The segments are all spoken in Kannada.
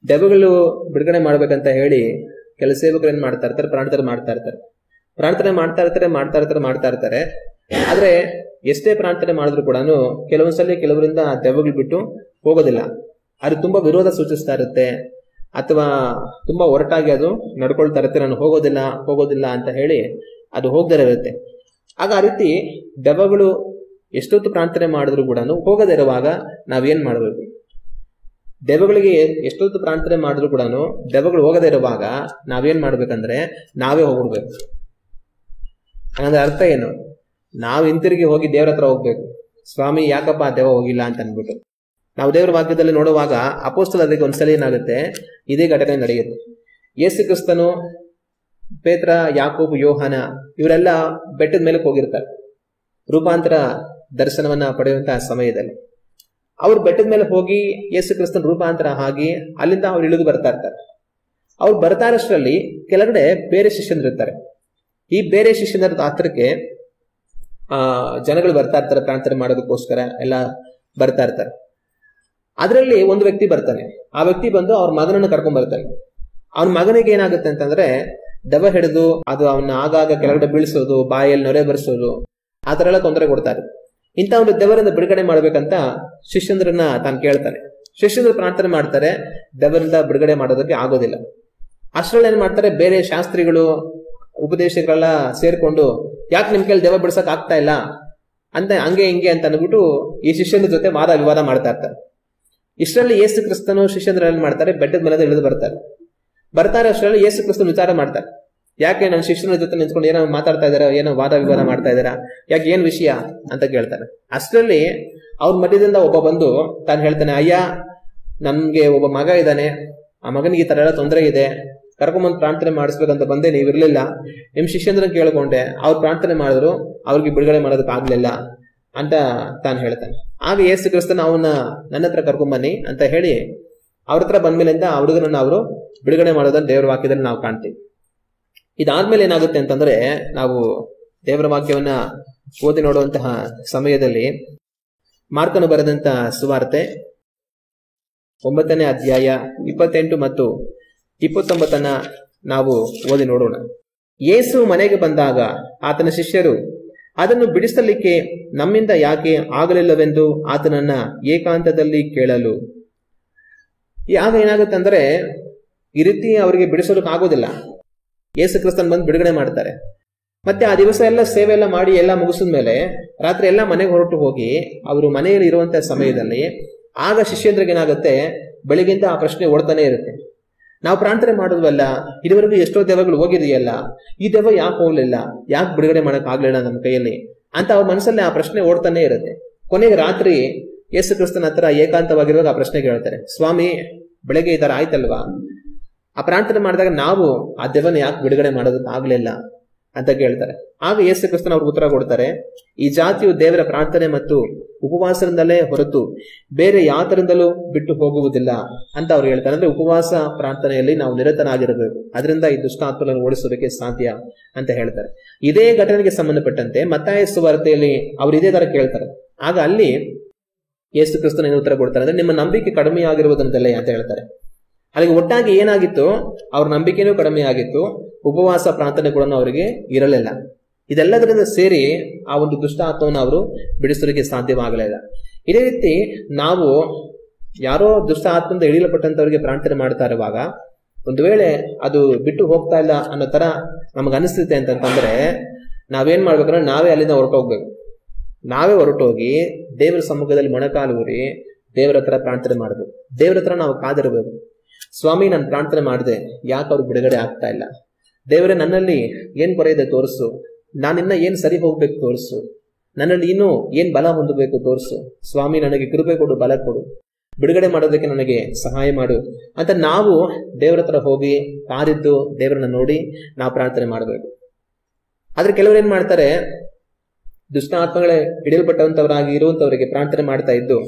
ದೆವ್ವಗಳು ಬಿಡುಗಡೆ ಮಾಡ್ಬೇಕಂತ ಹೇಳಿ ಕೆಲ ಸೇವಕರು ಏನ್ ಮಾಡ್ತಾ ಇರ್ತಾರೆ, ಪ್ರಾರ್ಥನೆ ಮಾಡ್ತಾ ಇರ್ತಾರೆ. ಆದ್ರೆ ಎಷ್ಟೇ ಪ್ರಾರ್ಥನೆ ಮಾಡಿದ್ರು ಕೂಡ ಕೆಲವೊಂದ್ಸಲಿ ಕೆಲವರಿಂದ ದೆವ್ವಗಳು ಬಿಟ್ಟು ಹೋಗೋದಿಲ್ಲ. ಅದು ತುಂಬಾ ವಿರೋಧ ಸೂಚಿಸ್ತಾ ಇರುತ್ತೆ, ಅಥವಾ ತುಂಬಾ ಒರಟಾಗಿ ಅದು ನಡ್ಕೊಳ್ತಾ ಇರುತ್ತೆ. ನಾನು ಹೋಗೋದಿಲ್ಲ ಅಂತ ಹೇಳಿ ಅದು ಹೋಗದೇ ಇರುತ್ತೆ. ಆಗ ಆ ರೀತಿ ದೆವ್ವಗಳು ಎಷ್ಟೊತ್ತು ಪ್ರಾರ್ಥನೆ ಮಾಡಿದ್ರು ಕೂಡ ಹೋಗದೇ ಇರುವಾಗ ನಾವೇನ್ ಮಾಡಬೇಕು? ದೆವ್ವಗಳಿಗೆ ಎಷ್ಟೊತ್ತು ಪ್ರಾರ್ಥನೆ ಮಾಡಿದ್ರು ಕೂಡ ದೆವ್ವಗಳು ಹೋಗದೇ ಇರುವಾಗ ನಾವೇನ್ ಮಾಡ್ಬೇಕಂದ್ರೆ ನಾವೇ ಹೋಗ್ಬಿಡ್ಬೇಕು. ಹಂಗಂದ್ರೆ ಅರ್ಥ ಏನು? ನಾವು ಹಿಂತಿರುಗಿ ಹೋಗಿ ದೇವ್ರ ಹತ್ರ ಹೋಗ್ಬೇಕು. ಸ್ವಾಮಿ ಯಾಕಪ್ಪ ದೆವ್ವ ಹೋಗಿಲ್ಲ ಅಂತ ಅನ್ಬಿಟ್ಟು ನಾವು ದೇವರ ವಾಕ್ಯದಲ್ಲಿ ನೋಡುವಾಗ ಅಪೊಸ್ತಲರಿಗೆ ಒಂದ್ಸಲ ಏನಾಗುತ್ತೆ, ಇದೇ ಘಟನೆ ನಡೆಯುತ್ತೆ. ಯೇಸು ಕ್ರಿಸ್ತನು, ಪೇತ್ರ, ಯಾಕೋಬ್, ಯೋಹಾನ ಇವರೆಲ್ಲ ಬೆಟ್ಟದ ಮೇಲೆ ಹೋಗಿರ್ತಾರೆ ರೂಪಾಂತರ ದರ್ಶನವನ್ನ ಪಡೆಯುವಂತಹ ಸಮಯದಲ್ಲಿ. ಅವ್ರು ಬೆಟ್ಟದ ಮೇಲೆ ಹೋಗಿ ಯೇಸು ಕ್ರಿಸ್ತನ ರೂಪಾಂತರ ಆಗಿ ಅಲ್ಲಿಂದ ಅವ್ರು ಇಳಿದು ಬರ್ತಾ ಇರ್ತಾರೆ. ಅವ್ರು ಬರ್ತಾ ಇರೋಷ್ಟರಲ್ಲಿ ಕೆಳಗಡೆ ಬೇರೆ ಶಿಷ್ಯಂದಿರ್ತಾರೆ. ಈ ಬೇರೆ ಶಿಷ್ಯಂದರ ಹತ್ರಕ್ಕೆ ಜನಗಳು ಬರ್ತಾ ಇರ್ತಾರೆ, ಪ್ರಾರ್ಥನೆ ಮಾಡೋದಕ್ಕೋಸ್ಕರ ಎಲ್ಲ ಬರ್ತಾ ಇರ್ತಾರೆ. ಅದರಲ್ಲಿ ಒಂದು ವ್ಯಕ್ತಿ ಬರ್ತಾನೆ. ಆ ವ್ಯಕ್ತಿ ಬಂದು ಅವ್ರ ಮಗನನ್ನು ಕರ್ಕೊಂಡ್ ಬರ್ತಾನೆ. ಅವನ ಮಗನಿಗೆ ಏನಾಗುತ್ತೆ ಅಂತಂದ್ರೆ ದೆವ್ವ ಹಿಡಿದು ಅದು ಅವನ್ನ ಆಗಾಗ ಕೆಳಗಡೆ ಬೀಳಿಸೋದು, ಬಾಯಲ್ಲಿ ನೊರೆ ಬರ್ಸೋದು, ಆ ತರ ಎಲ್ಲ ತೊಂದರೆ ಕೊಡ್ತಾರೆ. ಇಂಥ ಒಂದು ದೆವ್ವರಿಂದ ಬಿಡುಗಡೆ ಮಾಡ್ಬೇಕಂತ ಶಿಷ್ಯಂದ್ರನ್ನ ತಾನು ಕೇಳ್ತಾನೆ. ಶಿಷ್ಯಂದ್ರ ಪ್ರಾರ್ಥನೆ ಮಾಡ್ತಾರೆ, ದೆವ್ವರಿಂದ ಬಿಡುಗಡೆ ಮಾಡೋದಕ್ಕೆ ಆಗೋದಿಲ್ಲ. ಅಷ್ಟರಲ್ಲಿ ಏನ್ ಮಾಡ್ತಾರೆ, ಬೇರೆ ಶಾಸ್ತ್ರಿಗಳು, ಉಪದೇಶಗಳೆಲ್ಲ ಸೇರ್ಕೊಂಡು ಯಾಕೆ ನಿಮ್ ಕೈಲಿ ದೆವ್ವ ಬಿಡ್ಸಕ್ ಆಗ್ತಾ ಇಲ್ಲ ಅಂತ ಹಂಗೆ ಹಿಂಗೆ ಅಂತ ಅಂದ್ಬಿಟ್ಟು ಈ ಶಿಷ್ಯನ ಜೊತೆ ವಾದ ವಿವಾದ ಮಾಡ್ತಾ ಇರ್ತಾರೆ. ಇಷ್ಟರಲ್ಲಿ ಯೇಸು ಕ್ರಿಸ್ತನು ಶಿಷ್ಯಂದ್ರ ಏನ್ ಮಾಡ್ತಾರೆ, ಬೆಟ್ಟದ ಮೇಲೆ ಇಳಿದು ಬರ್ತಾರೆ. ಅಷ್ಟರಲ್ಲಿ ಯೇಸು ಕ್ರಿಸ್ತನ ವಿಚಾರ ಮಾಡ್ತಾರೆ. ಯಾಕೆ ನನ್ನ ಶಿಷ್ಯನ ಜೊತೆ ನಿಂತ್ಕೊಂಡು ಏನೋ ಮಾತಾಡ್ತಾ ಇದಾರ, ಏನೋ ವಾದ ವಿವಾದ ಮಾಡ್ತಾ ಇದಾರ, ಯಾಕೆ ಏನ್ ವಿಷಯ ಅಂತ ಕೇಳ್ತಾನೆ. ಅಷ್ಟರಲ್ಲಿ ಅವ್ರ ಮಧ್ಯದಿಂದ ಒಬ್ಬ ಬಂದು ತಾನು ಹೇಳ್ತಾನೆ, ಅಯ್ಯ ನಮ್ಗೆ ಒಬ್ಬ ಮಗ ಇದ್ದಾನೆ, ಆ ಮಗನಿಗೆ ಈ ತರ ಎಲ್ಲ ತೊಂದರೆ ಇದೆ, ಕರ್ಕೊಂಬಂದ್ ಪ್ರಾರ್ಥನೆ ಮಾಡಿಸ್ಬೇಕಂತ ಬಂದೆ, ನೀವಿರ್ಲಿಲ್ಲ, ನಿಮ್ ಶಿಷ್ಯಂದ್ರ ಕೇಳ್ಕೊಂಡೆ, ಅವ್ರು ಪ್ರಾರ್ಥನೆ ಮಾಡಿದ್ರು, ಅವ್ರಿಗೆ ಬಿಡುಗಡೆ ಮಾಡೋದಕ್ಕೆ ಆಗ್ಲಿಲ್ಲ ಅಂತ ತಾನು ಹೇಳ್ತಾನೆ. ಆಗ ಯೇಸು ಕ್ರಿಸ್ತನ ಅವನ್ನ ನನ್ನ ಹತ್ರ ಕರ್ಕೊಂಬನ್ನಿ ಅಂತ ಹೇಳಿ ಅವ್ರ ಹತ್ರ ಬಂದ್ಮೇಲಿಂದ ಆ ಹುಡುಗನನ್ನ ಅವರು ಬಿಡುಗಡೆ ಮಾಡೋದನ್ನ ದೇವರ ವಾಕ್ಯದಲ್ಲಿ ನಾವು ಕಾಣ್ತೀವಿ. ಇದಾದ್ಮೇಲೆ ಏನಾಗುತ್ತೆ ಅಂತಂದ್ರೆ, ನಾವು ದೇವರ ವಾಕ್ಯವನ್ನ ಓದಿ ನೋಡುವಂತಹ ಸಮಯದಲ್ಲಿ ಮಾರ್ಕನು ಬರೆದಂತಹ ಸುವಾರ್ತೆ 9ನೇ ಅಧ್ಯಾಯ 28 ಮತ್ತು 29 ನಾವು ಓದಿ ನೋಡೋಣ. ಯೇಸು ಮನೆಗೆ ಬಂದಾಗ ಆತನ ಶಿಷ್ಯರು ಅದನ್ನು ಬಿಡಿಸಲಿಕ್ಕೆ ನಮ್ಮಿಂದ ಯಾಕೆ ಆಗಲಿಲ್ಲವೆಂದು ಆತನನ್ನ ಏಕಾಂತದಲ್ಲಿ ಕೇಳಲು. ಆಗ ಏನಾಗುತ್ತೆ ಅಂದ್ರೆ, ಈ ರೀತಿ ಅವರಿಗೆ ಬಿಡಿಸೋದಕ್ಕೆ ಆಗೋದಿಲ್ಲ. ಯೇಸು ಕ್ರಿಸ್ತನ್ ಬಂದು ಬಿಡುಗಡೆ ಮಾಡ್ತಾರೆ. ಮತ್ತೆ ಆ ದಿವಸ ಎಲ್ಲ ಸೇವೆ ಎಲ್ಲ ಮಾಡಿ ಎಲ್ಲ ಮುಗಿಸಿದ ಮೇಲೆ ರಾತ್ರಿ ಎಲ್ಲ ಮನೆಗೆ ಹೊರಟು ಹೋಗಿ ಅವರು ಮನೆಯಲ್ಲಿ ಇರುವಂತಹ ಸಮಯದಲ್ಲಿ ಆಗ ಶಿಷ್ಯಂದ್ರಿಗೆ ಏನಾಗುತ್ತೆ, ಬೆಳಿಗ್ಗೆಯಿಂದ ಆ ಪ್ರಶ್ನೆ ಓಡ್ತಾನೆ ಇರುತ್ತೆ. ನಾವು ಪ್ರಾರ್ಥನೆ ಮಾಡಿದ್ವಲ್ಲ, ಇದುವರೆಗೂ ಎಷ್ಟೋ ದೆವ್ವಗಳು ಹೋಗಿದೆಯಲ್ಲ, ಈ ದೆವ್ವ ಯಾಕೆ ಹೋಗ್ಲಿಲ್ಲ, ಯಾಕೆ ಬಿಡುಗಡೆ ಮಾಡಕ್ ಆಗ್ಲಿಲ್ಲ ನಮ್ಮ ಕೈಯಲ್ಲಿ ಅಂತ ಅವ್ರ ಮನಸ್ಸಲ್ಲಿ ಆ ಪ್ರಶ್ನೆ ಓಡ್ತಾನೆ ಇರುತ್ತೆ. ಕೊನೆಗೆ ರಾತ್ರಿ ಯೇಸು ಕ್ರಿಸ್ತನ ಹತ್ರ ಏಕಾಂತವಾಗಿರುವಾಗ ಆ ಪ್ರಶ್ನೆ ಕೇಳ್ತಾರೆ, ಸ್ವಾಮಿ ಬೆಳಗ್ಗೆ ಈ ತರ ಆಯ್ತಲ್ವಾ, ಆ ಪ್ರಾರ್ಥನೆ ಮಾಡಿದಾಗ ನಾವು ಆ ದೆವ್ವನ ಯಾಕೆ ಬಿಡುಗಡೆ ಮಾಡೋದಕ್ಕೆ ಆಗ್ಲಿಲ್ಲ ಅಂತ ಕೇಳ್ತಾರೆ. ಆಗ ಯೇಸು ಕ್ರಿಸ್ತನ ಅವ್ರಿಗೆ ಉತ್ತರ ಕೊಡ್ತಾರೆ, ಈ ಜಾತಿಯು ದೇವರ ಪ್ರಾರ್ಥನೆ ಮತ್ತು ಉಪವಾಸದಿಂದಲೇ ಹೊರತು ಬೇರೆ ಯಾತರಿಂದಲೂ ಬಿಟ್ಟು ಹೋಗುವುದಿಲ್ಲ ಅಂತ ಅವ್ರು ಹೇಳ್ತಾರೆ. ಅಂದ್ರೆ ಉಪವಾಸ ಪ್ರಾರ್ಥನೆಯಲ್ಲಿ ನಾವು ನಿರತನಾಗಿರಬೇಕು, ಅದರಿಂದ ಈ ದುಷ್ಟಾತ್ಮಗಳನ್ನು ಓಡಿಸೋದಕ್ಕೆ ಸಾಧ್ಯ ಅಂತ ಹೇಳ್ತಾರೆ. ಇದೇ ಘಟನೆಗೆ ಸಂಬಂಧಪಟ್ಟಂತೆ ಮತ್ತಾಯ ಸುವಾರ್ತೆಯಲ್ಲಿ ಅವ್ರು ಇದೇ ತರ ಕೇಳ್ತಾರೆ. ಆಗ ಅಲ್ಲಿ ಯೇಸು ಕ್ರಿಸ್ತನ ಏನು ಉತ್ತರ ಕೊಡ್ತಾರೆ ಅಂದ್ರೆ, ನಿಮ್ಮ ನಂಬಿಕೆ ಕಡಿಮೆ ಆಗಿರುವುದಂತಲೇ ಅಂತ ಹೇಳ್ತಾರೆ. ಅಲ್ಲಿಗೆ ಒಟ್ಟಾಗಿ ಏನಾಗಿತ್ತು, ಅವ್ರ ನಂಬಿಕೆನೂ ಕಡಿಮೆ ಆಗಿತ್ತು, ಉಪವಾಸ ಪ್ರಾರ್ಥನೆ ಕೂಡ ಅವರಿಗೆ ಇರಲಿಲ್ಲ. ಇದೆಲ್ಲದರಿಂದ ಸೇರಿ ಆ ಒಂದು ದುಷ್ಟ ಆತ್ಮವನ್ನು ಅವರು ಬಿಡಿಸೋದಕ್ಕೆ ಸಾಧ್ಯವಾಗಲಿಲ್ಲ. ಇದೇ ರೀತಿ ನಾವು ಯಾರೋ ದುಷ್ಟ ಆತ್ಮದಿಂದ ಇಳಿಯಲ್ಪಟ್ಟಂತವರಿಗೆ ಪ್ರಾರ್ಥನೆ ಮಾಡ್ತಾ ಇರುವಾಗ ಒಂದು ವೇಳೆ ಅದು ಬಿಟ್ಟು ಹೋಗ್ತಾ ಇಲ್ಲ ಅನ್ನೋ ತರ ನಮಗ್ ಅನಿಸ್ತೈತೆ ಅಂತಂದ್ರೆ ನಾವೇನ್ ಮಾಡ್ಬೇಕಂದ್ರೆ ನಾವೇ ಅಲ್ಲಿಂದ ಹೊರಟೋಗ್ಬೇಕು. ನಾವೇ ಹೊರಟೋಗಿ ದೇವರ ಸಮ್ಮುಖದಲ್ಲಿ ಮೊಣಕಾಲು ಊರಿ ದೇವರ ಹತ್ರ ಪ್ರಾರ್ಥನೆ ಮಾಡ್ಬೇಕು. ದೇವರ ಹತ್ರ ನಾವು ಕಾದಿರ್ಬೇಕು. ಸ್ವಾಮಿ ನಾನು ಪ್ರಾರ್ಥನೆ ಮಾಡಿದೆ, ಯಾಕೆ ಅವ್ರಿಗೆ ಬಿಡುಗಡೆ ಆಗ್ತಾ ಇಲ್ಲ, ದೇವರೇ ನನ್ನಲ್ಲಿ ಏನ್ ಕೊರೆ ಇದೆ ತೋರಿಸು, ನಾನಿನ್ನ ಏನ್ ಸರಿ ಹೋಗ್ಬೇಕು ತೋರಿಸು, ನನ್ನಲ್ಲಿ ಇನ್ನೂ ಏನ್ ಬಲ ಹೊಂದಬೇಕು ತೋರಿಸು, ಸ್ವಾಮಿ ನನಗೆ ಕೃಪೆ ಕೊಡು, ಬಲ ಕೊಡು, ಬಿಡುಗಡೆ ಮಾಡೋದಕ್ಕೆ ನನಗೆ ಸಹಾಯ ಮಾಡು ಅಂತ ನಾವು ದೇವರ ಹತ್ರ ಹೋಗಿ ಕಾದಿದ್ದು ದೇವರನ್ನ ನೋಡಿ ನಾವು ಪ್ರಾರ್ಥನೆ ಮಾಡಬೇಕು. ಆದ್ರೆ ಕೆಲವರು ಏನ್ ಮಾಡ್ತಾರೆ, ದುಷ್ಟ ಆತ್ಮಗಳೇ ಹಿಡಿಯಲ್ಪಟ್ಟಂತವರಾಗಿ ಇರುವಂತವರಿಗೆ ಪ್ರಾರ್ಥನೆ ಮಾಡ್ತಾ ಇದ್ದು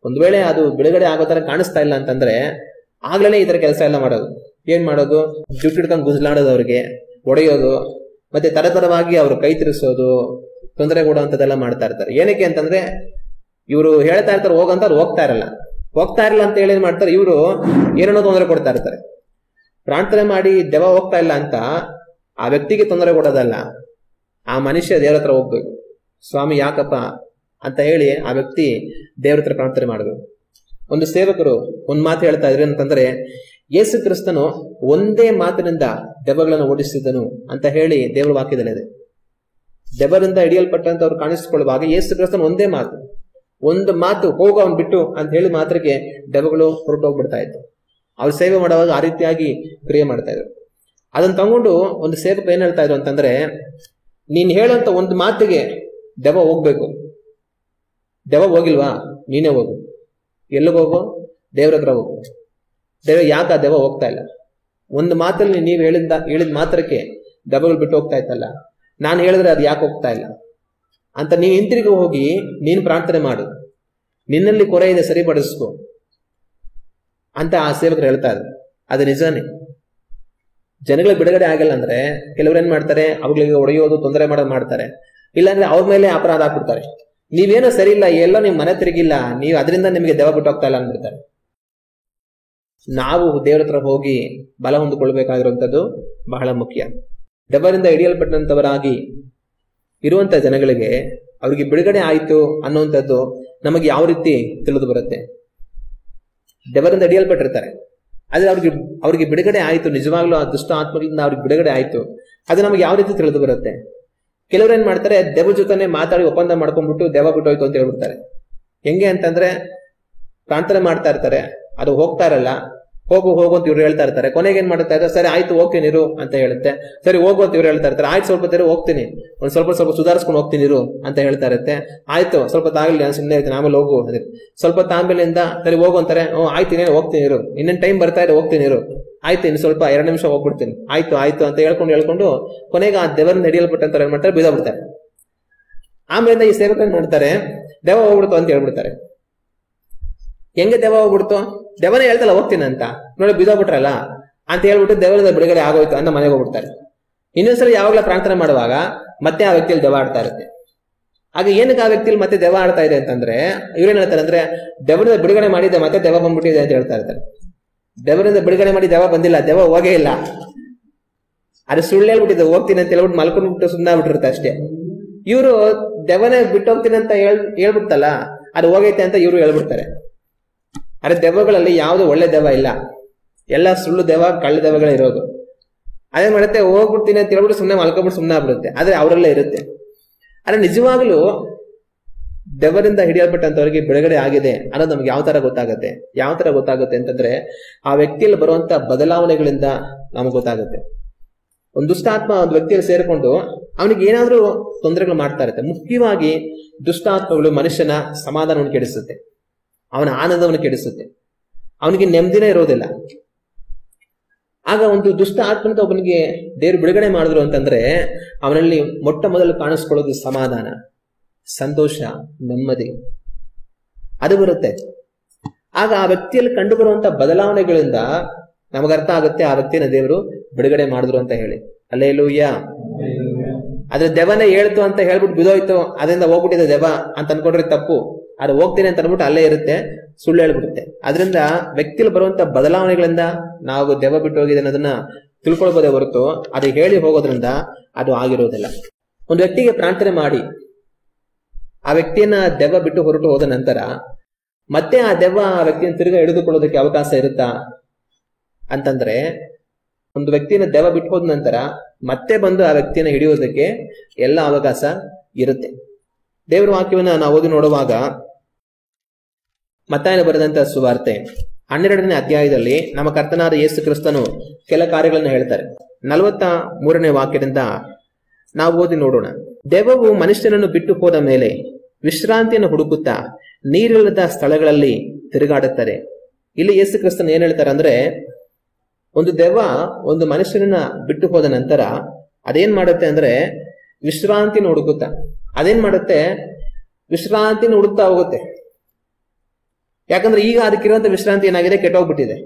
ಒಂದ್ ವೇಳೆ ಅದು ಬಿಡುಗಡೆ ಆಗೋ ತರ ಕಾಣಿಸ್ತಾ ಇಲ್ಲ ಅಂತಂದ್ರೆ ಆಗ್ಲೇ ಈ ತರ ಕೆಲಸ ಎಲ್ಲ ಮಾಡೋದು. ಏನ್ ಮಾಡೋದು, ಜುಟ್ಟು ಹಿಡ್ಕೊಂಡು ಗುಜ್ಲಾಡೋದು, ಅವ್ರಿಗೆ ಹೊಡೆಯೋದು, ಮತ್ತೆ ತರತರವಾಗಿ ಅವ್ರು ಕೈ ತಿರ್ಸೋದು, ತೊಂದರೆ ಕೊಡುವಂತದೆಲ್ಲ ಮಾಡ್ತಾ ಇರ್ತಾರೆ. ಏನಕ್ಕೆ ಅಂತಂದ್ರೆ ಇವರು ಹೇಳ್ತಾ ಇರ್ತಾರೆ ಹೋಗಂತ, ಅವ್ರು ಹೋಗ್ತಾ ಇರಲ್ಲ. ಹೋಗ್ತಾ ಇರಲ್ಲ ಅಂತ ಹೇಳಿ ಏನ್ ಮಾಡ್ತಾರೆ, ಇವರು ಏನನ್ನೋ ತೊಂದರೆ ಕೊಡ್ತಾ ಇರ್ತಾರೆ. ಪ್ರಾರ್ಥನೆ ಮಾಡಿ ದೆವ್ವ ಹೋಗ್ತಾ ಇಲ್ಲ ಅಂತ ಆ ವ್ಯಕ್ತಿಗೆ ತೊಂದರೆ ಕೊಡೋದಲ್ಲ, ಆ ಮನುಷ್ಯ ದೇವ್ರ ಹತ್ರ ಹೋಗ್ಬೇಕು. ಸ್ವಾಮಿ ಯಾಕಪ್ಪ ಅಂತ ಹೇಳಿ ಆ ವ್ಯಕ್ತಿ ದೇವ್ರ ಹತ್ರ ಪ್ರಾರ್ಥನೆ ಮಾಡಬೇಕು. ಒಂದು ಸೇವಕರು ಒಂದ್ ಮಾತು ಹೇಳ್ತಾ ಇದ್ರು ಅಂತಂದ್ರೆ, ಯೇಸು ಕ್ರಿಸ್ತನು ಒಂದೇ ಮಾತಿನಿಂದ ದೆವ್ವಗಳನ್ನು ಓಡಿಸಿದನು ಅಂತ ಹೇಳಿ ದೇವರ ವಾಕ್ಯದಲ್ಲಿದೆ. ದೆವ್ವದಿಂದ ಹಿಡಿಯಲ್ಪಟ್ಟಂತವ್ರು ಕಾಣಿಸಿಕೊಳ್ಳುವಾಗ ಯೇಸು ಕ್ರಿಸ್ತನ ಒಂದು ಮಾತು ಹೋಗು ಅವ್ನು ಬಿಟ್ಟು ಅಂತ ಹೇಳಿ ಮಾತ್ರಕ್ಕೆ ದೆವ್ವಗಳು ಹೊರಟೋಗ್ಬಿಡ್ತಾ ಇತ್ತು. ಅವ್ರು ಸೇವೆ ಮಾಡುವಾಗ ಆ ರೀತಿಯಾಗಿ ಕ್ರಿಯೆ ಮಾಡ್ತಾ ಇದ್ರು. ಅದನ್ನ ತಗೊಂಡು ಒಂದು ಸೇವಕ ಏನ್ ಹೇಳ್ತಾ ಇದ್ರು ಅಂತಂದ್ರೆ, ನೀನ್ ಹೇಳಂತ ಒಂದು ಮಾತಿಗೆ ದೆವ್ವ ಹೋಗ್ಬೇಕು. ದೆವ್ವ ಹೋಗಿಲ್ವಾ, ನೀನೇ ಹೋಗು. ಎಲ್ಲಿಗೆ ಹೋಗು? ದೇವ್ರ ಹತ್ರ ಹೋಗು. ಯಾಕ ದೆವ್ವ ಹೋಗ್ತಾ ಇಲ್ಲ? ಒಂದು ಮಾತಲ್ಲಿ ನೀವು ಹೇಳಿದ ಮಾತ್ರಕ್ಕೆ ದೆವ್ವಗಳು ಬಿಟ್ಟು ಹೋಗ್ತಾ ಇತ್ತಲ್ಲ, ನಾನು ಹೇಳಿದ್ರೆ ಅದು ಯಾಕೆ ಹೋಗ್ತಾ ಇಲ್ಲ ಅಂತ ನೀವು ಹಿಂತಿರುಗಿ ಹೋಗಿ ನೀನು ಪ್ರಾರ್ಥನೆ ಮಾಡು, ನಿನ್ನಲ್ಲಿ ಕೊರೆ ಇದೆ ಸರಿಪಡಿಸ್ಕೊ ಅಂತ ಆ ಸೇವಕರು ಹೇಳ್ತಾ ಇದ್ರು. ಅದು ನಿಜಾನೇ. ಜನಗಳಿಗೆ ಬಿಡುಗಡೆ ಆಗಲ್ಲ ಅಂದ್ರೆ ಕೆಲವ್ರು ಏನ್ ಮಾಡ್ತಾರೆ, ಅವುಗಳಿಗೆ ಹೊಡೆಯೋದು, ತೊಂದರೆ ಮಾಡೋದು ಮಾಡ್ತಾರೆ. ಇಲ್ಲಾಂದ್ರೆ ಅವ್ರ ಮೇಲೆ ಅಪರಾಧ ಹಾಕ್ಬಿಡ್ತಾರೆ. ನೀವೇನೋ ಸರಿ ಇಲ್ಲ, ಎಲ್ಲ ನಿಮ್ ಮನೆ ತಿರುಗಿಲ್ಲ, ನೀವು ಅದರಿಂದ ನಿಮಗೆ ದೆವ್ವ ಬಿಟ್ಟು ಹೋಗ್ತಾ ಇಲ್ಲ ಅಂದ್ಬಿಡ್ತಾರೆ. ನಾವು ದೇವ್ರ ಹತ್ರ ಹೋಗಿ ಬಲ ಹೊಂದಿಕೊಳ್ಬೇಕಾಗಿರುವಂತದ್ದು ಬಹಳ ಮುಖ್ಯ. ದೆವ್ವದಿಂದ ಹಿಡಿಯಲ್ಪಟ್ಟಂತವರಾಗಿ ಇರುವಂತ ಜನಗಳಿಗೆ ಅವ್ರಿಗೆ ಬಿಡುಗಡೆ ಆಯ್ತು ಅನ್ನುವಂಥದ್ದು ನಮಗೆ ಯಾವ ರೀತಿ ತಿಳಿದು ಬರುತ್ತೆ? ದೆವ್ವದಿಂದ ಹಿಡಿಯಲ್ಪಟ್ಟಿರ್ತಾರೆ, ಆದ್ರೆ ಅವ್ರಿಗೆ ಬಿಡುಗಡೆ ಆಯ್ತು, ನಿಜವಾಗ್ಲೂ ಆ ದುಷ್ಟ ಆತ್ಮಗಳಿಂದ ಅವ್ರಿಗೆ ಬಿಡುಗಡೆ ಆಯ್ತು, ಅದು ನಮಗೆ ಯಾವ ರೀತಿ ತಿಳಿದು ಬರುತ್ತೆ? ಕೆಲವ್ರು ಏನ್ ಮಾಡ್ತಾರೆ, ದೆವ್ವ ಜೊತೆ ಮಾತಾಡಿ ಒಪ್ಪಂದ ಮಾಡ್ಕೊಂಡ್ಬಿಟ್ಟು ದೆವ್ವ ಬಿಟ್ಟೋಯ್ತು ಅಂತ ಹೇಳ್ಬಿಡ್ತಾರೆ. ಹೆಂಗೆ ಅಂತಂದ್ರೆ, ಪ್ರಾರ್ಥನೆ ಮಾಡ್ತಾ ಇರ್ತಾರೆ, ಅದು ಹೋಗ್ತಾ ಇರಲ್ಲ, ಹೋಗು ಅಂತ ಇವ್ರು ಹೇಳ್ತಾ ಇರ್ತಾರೆ. ಕೊನೆಗೆ ಏನ್ ಮಾಡ್ತಾ ಇದ್ದಾರೆ, ಸರಿ ಆಯ್ತು ಹೋಗ್ತೀನಿ ಇರು ಅಂತ ಹೇಳುತ್ತೆ. ಸರಿ ಹೋಗು ಅಂತ ಇವ್ರು ಹೇಳ್ತಾ ಇರ್ತಾರೆ. ಆಯ್ತು ಸ್ವಲ್ಪ ತರ ಹೋಗ್ತೀನಿ, ಒಂದ್ ಸ್ವಲ್ಪ ಸುಧಾರಿಸ್ಕೊಂಡು ಹೋಗ್ತೀನಿ ಇರು ಅಂತ ಹೇಳ್ತಾ ಇರುತ್ತೆ. ಆಯ್ತು ಸ್ವಲ್ಪ ತಾಗಲಿ, ನಾನು ಸುಮ್ಮನೆ ಇರ್ತೀನಿ, ಆಮೇಲೆ ಹೋಗು. ಸ್ವಲ್ಪ ತಾಂಬೇಲಿಂದ ಸರಿ ಹೋಗು ಅಂತಾರೆ. ಆಯ್ತು ಹೋಗ್ತೀನಿ ಇರು, ಇನ್ನೇನು ಟೈಮ್ ಬರ್ತಾ ಇದೆ, ಹೋಗ್ತೀನಿ ಇರು. ಆಯ್ತು ಇನ್ನು ಸ್ವಲ್ಪ 2 ನಿಮಿಷ ಹೋಗ್ಬಿಡ್ತೀನಿ, ಆಯ್ತು ಅಂತ ಹೇಳ್ಕೊಂಡು ಕೊನೆಗೆ ಆ ದೆವ್ವರಿಂದ ಹಿಡಿಯಲ್ಪಟ್ಟಂತ ಏನ್ ಮಾಡ್ತಾರೆ, ಬಿದ್ದೋಗ್ಬಿಡ್ತಾರೆ. ಆಮೇಲೆ ಈ ಸೇವಕ ಏನ್ ಮಾಡ್ತಾರೆ, ದೆವ್ವ ಹೋಗ್ಬಿಡ್ತು ಅಂತ ಹೇಳ್ಬಿಡ್ತಾರೆ. ಹೆಂಗೆ ದೆವ್ವ ಹೋಗ್ಬಿಡ್ತು? ದೆವ್ವನೇ ಹೇಳ್ತಲ್ಲ ಹೋಗ್ತೀನಿ ಅಂತ, ನೋಡಿ ಬಿದ್ದೋಗ್ಬಿಟ್ರಲ್ಲ ಅಂತ ಹೇಳ್ಬಿಟ್ಟು ದೆವ್ವದಿಂದ ಬಿಡುಗಡೆ ಆಗೋಯ್ತು ಅಂತ ಮನೆಗೆ ಹೋಗ್ಬಿಡ್ತಾರೆ. ಇನ್ನೊಂದ್ಸರಿ ಯಾವಾಗಲೂ ಪ್ರಾರ್ಥನೆ ಮಾಡುವಾಗ ಮತ್ತೆ ಆ ವ್ಯಕ್ತಿಯಲ್ಲಿ ದೆವ್ವ ಆಡ್ತಾ ಇರುತ್ತೆ. ಆಗ ಏನಕ್ಕೆ ಆ ವ್ಯಕ್ತಿಯಲ್ಲಿ ಮತ್ತೆ ದೆವ್ವ ಆಡ್ತಾ ಇದೆ ಅಂತಂದ್ರೆ, ಇವ್ರೇನ್ ಹೇಳ್ತಾರೆ ಅಂದ್ರೆ, ದೆವ್ವದಿಂದ ಬಿಡುಗಡೆ ಮಾಡಿದ್ದೆ ಮತ್ತೆ ದೆವ್ವ ಬಂದ್ಬಿಟ್ಟಿದೆ ಅಂತ ಹೇಳ್ತಾ ಇರ್ತಾರೆ. ದೆವ್ವದಿಂದ ಬಿಡುಗಡೆ ಮಾಡಿ ದೆವ್ವ ಬಂದಿಲ್ಲ, ದೆವ್ವ ಹೋಗೇ ಇಲ್ಲ, ಅದು ಸುಳ್ಳು ಹೇಳ್ಬಿಟ್ಟಿದೆ. ಹೋಗ್ತೀನಿ ಅಂತ ಹೇಳ್ಬಿಟ್ಟು ಮಲ್ಕೊಂಡ್ಬಿಟ್ಟು ಸುಮ್ಮನೆ ಬಿಟ್ಟಿರುತ್ತೆ ಅಷ್ಟೇ. ಇವರು ದೆವ್ವನೇ ಬಿಟ್ಟು ಹೋಗ್ತೀನಿ ಅಂತ ಹೇಳ್ಬಿಡ್ತಲ್ಲ, ಅದು ಹೋಗೈತೆ ಅಂತ ಇವರು ಹೇಳ್ಬಿಡ್ತಾರೆ. ಅರೆ ದೆವ್ವಗಳಲ್ಲಿ ಯಾವ್ದು ಒಳ್ಳೆ ದೆವ್ವ ಇಲ್ಲ, ಎಲ್ಲ ಸುಳ್ಳು ದೆವ್ವ, ಕಳ್ಳ ದೆವ್ವಗಳೇ ಇರೋದು. ಅದೇ ಮಾಡುತ್ತೆ, ಹೋಗ್ಬಿಡ್ತೀನಿ ಅಂತ ಹೇಳ್ಬಿಟ್ಟು ಸುಮ್ಮನೆ ಮಲ್ಕೊಂಡ್ಬಿಟ್ಟು ಸುಮ್ಮನೆ ಆಗ್ಬಿಡುತ್ತೆ, ಆದ್ರೆ ಅವರಲ್ಲೇ ಇರುತ್ತೆ. ಆದ್ರೆ ನಿಜವಾಗ್ಲೂ ದೆವ್ವದಿಂದ ಹಿಡಿಯಲ್ಪಟ್ಟಂತವರಿಗೆ ಬಿಡುಗಡೆ ಆಗಿದೆ ಅನ್ನೋದು ನಮ್ಗೆ ಯಾವ ತರ ಗೊತ್ತಾಗುತ್ತೆ ಅಂತಂದ್ರೆ, ಆ ವ್ಯಕ್ತಿಯಲ್ಲಿ ಬರುವಂತ ಬದಲಾವಣೆಗಳಿಂದ ನಮ್ಗೆ ಗೊತ್ತಾಗುತ್ತೆ. ಒಂದು ದುಷ್ಟಾತ್ಮ ಒಂದು ವ್ಯಕ್ತಿಯಲ್ಲಿ ಸೇರಿಕೊಂಡು ಅವನಿಗೆ ಏನಾದ್ರೂ ತೊಂದರೆಗಳು ಮಾಡ್ತಾ ಇರುತ್ತೆ. ಮುಖ್ಯವಾಗಿ ದುಷ್ಟಾತ್ಮಗಳು ಮನುಷ್ಯನ ಸಮಾಧಾನವನ್ನು ಕೆಡಿಸುತ್ತೆ, ಅವನ ಆನಂದವನ್ನು ಕೆಡಿಸುತ್ತೆ, ಅವನಿಗೆ ನೆಮ್ಮದಿನೇ ಇರೋದಿಲ್ಲ. ಆಗ ಒಂದು ದುಷ್ಟ ಆತ್ಮನಿಂದ ಒಬ್ಬನಿಗೆ ದೇವರು ಬಿಡುಗಡೆ ಮಾಡಿದ್ರು ಅಂತಂದ್ರೆ, ಅವನಲ್ಲಿ ಮೊಟ್ಟ ಮೊದಲು ಕಾಣಿಸ್ಕೊಳ್ಳೋದು ಸಮಾಧಾನ, ಸಂತೋಷ, ನೆಮ್ಮದಿ, ಅದು ಬರುತ್ತೆ. ಆಗ ಆ ವ್ಯಕ್ತಿಯಲ್ಲಿ ಕಂಡು ಬರುವಂತ ಬದಲಾವಣೆಗಳಿಂದ ನಮಗ ಅರ್ಥ ಆಗುತ್ತೆ ಆ ವ್ಯಕ್ತಿನ ದೇವರು ಬಿಡುಗಡೆ ಮಾಡಿದ್ರು ಅಂತ ಹೇಳಿ. ಹಲ್ಲೆಲೂಯಾ. ಆದ್ರೆ ದೆವ್ವನೇ ಹೇಳ್ತು ಅಂತ ಹೇಳ್ಬಿಟ್ಟು ಬಿದೋಯ್ತು, ಅದರಿಂದ ಹೋಗ್ಬಿಟ್ಟಿದೆ ದೆವ್ವ ಅಂತ ಅನ್ಕೊಂಡ್ರೆ ತಪ್ಪು. ಅದು ಹೋಗ್ತೀನಿ ಅಂತ ಅನ್ಬಿಟ್ಟು ಅಲ್ಲೇ ಇರುತ್ತೆ, ಸುಳ್ಳು ಹೇಳ್ಬಿಡುತ್ತೆ. ಅದರಿಂದ ವ್ಯಕ್ತಿಯಲ್ಲಿ ಬರುವಂತ ಬದಲಾವಣೆಗಳಿಂದ ನಾವು ದೆವ್ವ ಬಿಟ್ಟು ಹೋಗಿದೆ ಅನ್ನೋದನ್ನ ತಿಳ್ಕೊಳ್ಬೋದೇ ಹೊರತು ಅದು ಹೇಳಿ ಹೋಗೋದ್ರಿಂದ ಅದು ಆಗಿರೋದಿಲ್ಲ. ಒಂದು ವ್ಯಕ್ತಿಗೆ ಪ್ರಾರ್ಥನೆ ಮಾಡಿ ಆ ವ್ಯಕ್ತಿಯನ್ನ ದೆವ್ವ ಬಿಟ್ಟು ಹೊರಟು ಹೋದ ನಂತರ ಮತ್ತೆ ಆ ದೆವ್ವ ಆ ವ್ಯಕ್ತಿಯನ್ನು ತಿರುಗಾ ಹಿಡಿದುಕೊಳ್ಳೋದಕ್ಕೆ ಅವಕಾಶ ಇರುತ್ತಾ ಅಂತಂದ್ರೆ, ಒಂದು ವ್ಯಕ್ತಿನ ದೆವ್ವ ಬಿಟ್ಟು ಹೋದ ನಂತರ ಮತ್ತೆ ಬಂದು ಆ ವ್ಯಕ್ತಿಯನ್ನು ಹಿಡಿಯೋದಕ್ಕೆ ಎಲ್ಲ ಅವಕಾಶ ಇರುತ್ತೆ. ದೇವರ ವಾಕ್ಯವನ್ನ ನಾವು ಓದಿ ನೋಡುವಾಗ ಮತ್ತಾಯನ ಬರೆದಂತ ಸುವಾರ್ತೆ 12ನೇ ಅಧ್ಯಾಯದಲ್ಲಿ ನಮ್ಮ ಕರ್ತನಾದ ಯೇಸು ಕ್ರಿಸ್ತನು ಕೆಲ ಕಾರ್ಯಗಳನ್ನು ಹೇಳ್ತಾರೆ. 43ನೇ ವಾಕ್ಯದಿಂದ ನಾವು ಓದಿ ನೋಡೋಣ. ದೆವ್ವವು ಮನುಷ್ಯನನ್ನು ಬಿಟ್ಟು ಹೋದ ಮೇಲೆ ವಿಶ್ರಾಂತಿಯನ್ನು ಹುಡುಕುತ್ತಾ ನೀರಿಲ್ಲದ ಸ್ಥಳಗಳಲ್ಲಿ ತಿರುಗಾಡುತ್ತಾರೆ. ಇಲ್ಲಿ ಯೇಸು ಕ್ರಿಸ್ತನ್ ಏನ್ ಹೇಳ್ತಾರೆ ಅಂದ್ರೆ, ಒಂದು ದೆವ್ವ ಒಂದು ಮನುಷ್ಯನನ್ನ ಬಿಟ್ಟು ಹೋದ ನಂತರ ಅದೇನ್ ಮಾಡುತ್ತೆ ಅಂದ್ರೆ ವಿಶ್ರಾಂತಿನ ಹುಡುಕುತ್ತಾ, ಅದೇನ್ ಮಾಡುತ್ತೆ ವಿಶ್ರಾಂತಿನ ಹುಡುಕ್ತಾ ಹೋಗುತ್ತೆ. ಯಾಕಂದ್ರೆ ಈಗ ಅದಕ್ಕಿರುವಂತ ವಿಶ್ರಾಂತಿ ಏನಾಗಿದೆ, ಕೆಟ್ಟೋಗ್ಬಿಟ್ಟಿದೆ.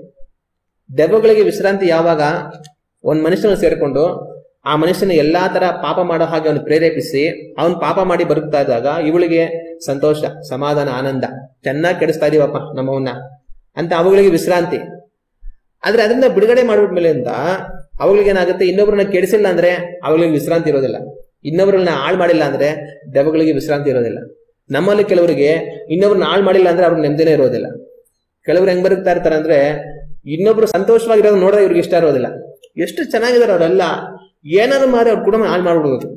ದೆವ್ವಗಳಿಗೆ ವಿಶ್ರಾಂತಿ ಯಾವಾಗ, ಒಂದ್ ಮನುಷ್ಯನ ಸೇರ್ಕೊಂಡು ಆ ಮನುಷ್ಯನ ಎಲ್ಲಾ ತರ ಪಾಪ ಮಾಡೋ ಹಾಗೆ ಅವನು ಪ್ರೇರೇಪಿಸಿ ಅವನ್ ಪಾಪ ಮಾಡಿ ಬರುತ್ತಾ ಇದ್ದಾಗ ಇವಳಿಗೆ ಸಂತೋಷ, ಸಮಾಧಾನ, ಆನಂದ, ಚೆನ್ನಾಗಿ ಕೆಡಿಸ್ತಾ ಇದೀವಪ್ಪ ನಮ್ಮವನ್ನ, ಅಂತ ಅವುಗಳಿಗೆ ವಿಶ್ರಾಂತಿ. ಆದ್ರೆ ಅದನ್ನ ಬಿಡುಗಡೆ ಮಾಡ್ಬಿಟ್ಮೇಲೆ ಅಂತ ಅವುಗಳಿಗೆ ಏನಾಗುತ್ತೆ, ಇನ್ನೊಬ್ರನ್ನ ಕೆಡಿಸಿಲ್ಲ ಅಂದ್ರೆ ಅವುಗಳಿಗೆ ವಿಶ್ರಾಂತಿ ಇರೋದಿಲ್ಲ. ಇನ್ನೊಬ್ರನ್ನ ಹಾಳು ಮಾಡಿಲ್ಲ ಅಂದ್ರೆ ದೆವ್ವಗಳಿಗೆ ವಿಶ್ರಾಂತಿ ಇರೋದಿಲ್ಲ. ನಮ್ಮಲ್ಲಿ ಕೆಲವರಿಗೆ ಇನ್ನೊಬ್ರನ್ನ ಹಾಳು ಮಾಡಿಲ್ಲ ಅಂದ್ರೆ ಅವ್ರಿಗೆ ನೆಮ್ಮದಿನೇ ಇರೋದಿಲ್ಲ. ಕೆಲವ್ರು ಹೆಂಗ್ ಬರುತ್ತಾ ಇರ್ತಾರೆ ಅಂದ್ರೆ, ಇನ್ನೊಬ್ರು ಸಂತೋಷವಾಗಿರೋದು ನೋಡಿದ್ರೆ ಇವ್ರಿಗೆ ಇಷ್ಟ ಇರೋದಿಲ್ಲ. ಎಷ್ಟು ಚೆನ್ನಾಗಿದಾರೆ ಅವರೆಲ್ಲ, ಏನಾದ್ರು ಮಾಡಿ ಅವ್ರ ಕುಟುಂಬ ಹಾಳು ಮಾಡ್ಬಿಡ್ಬೇಕು,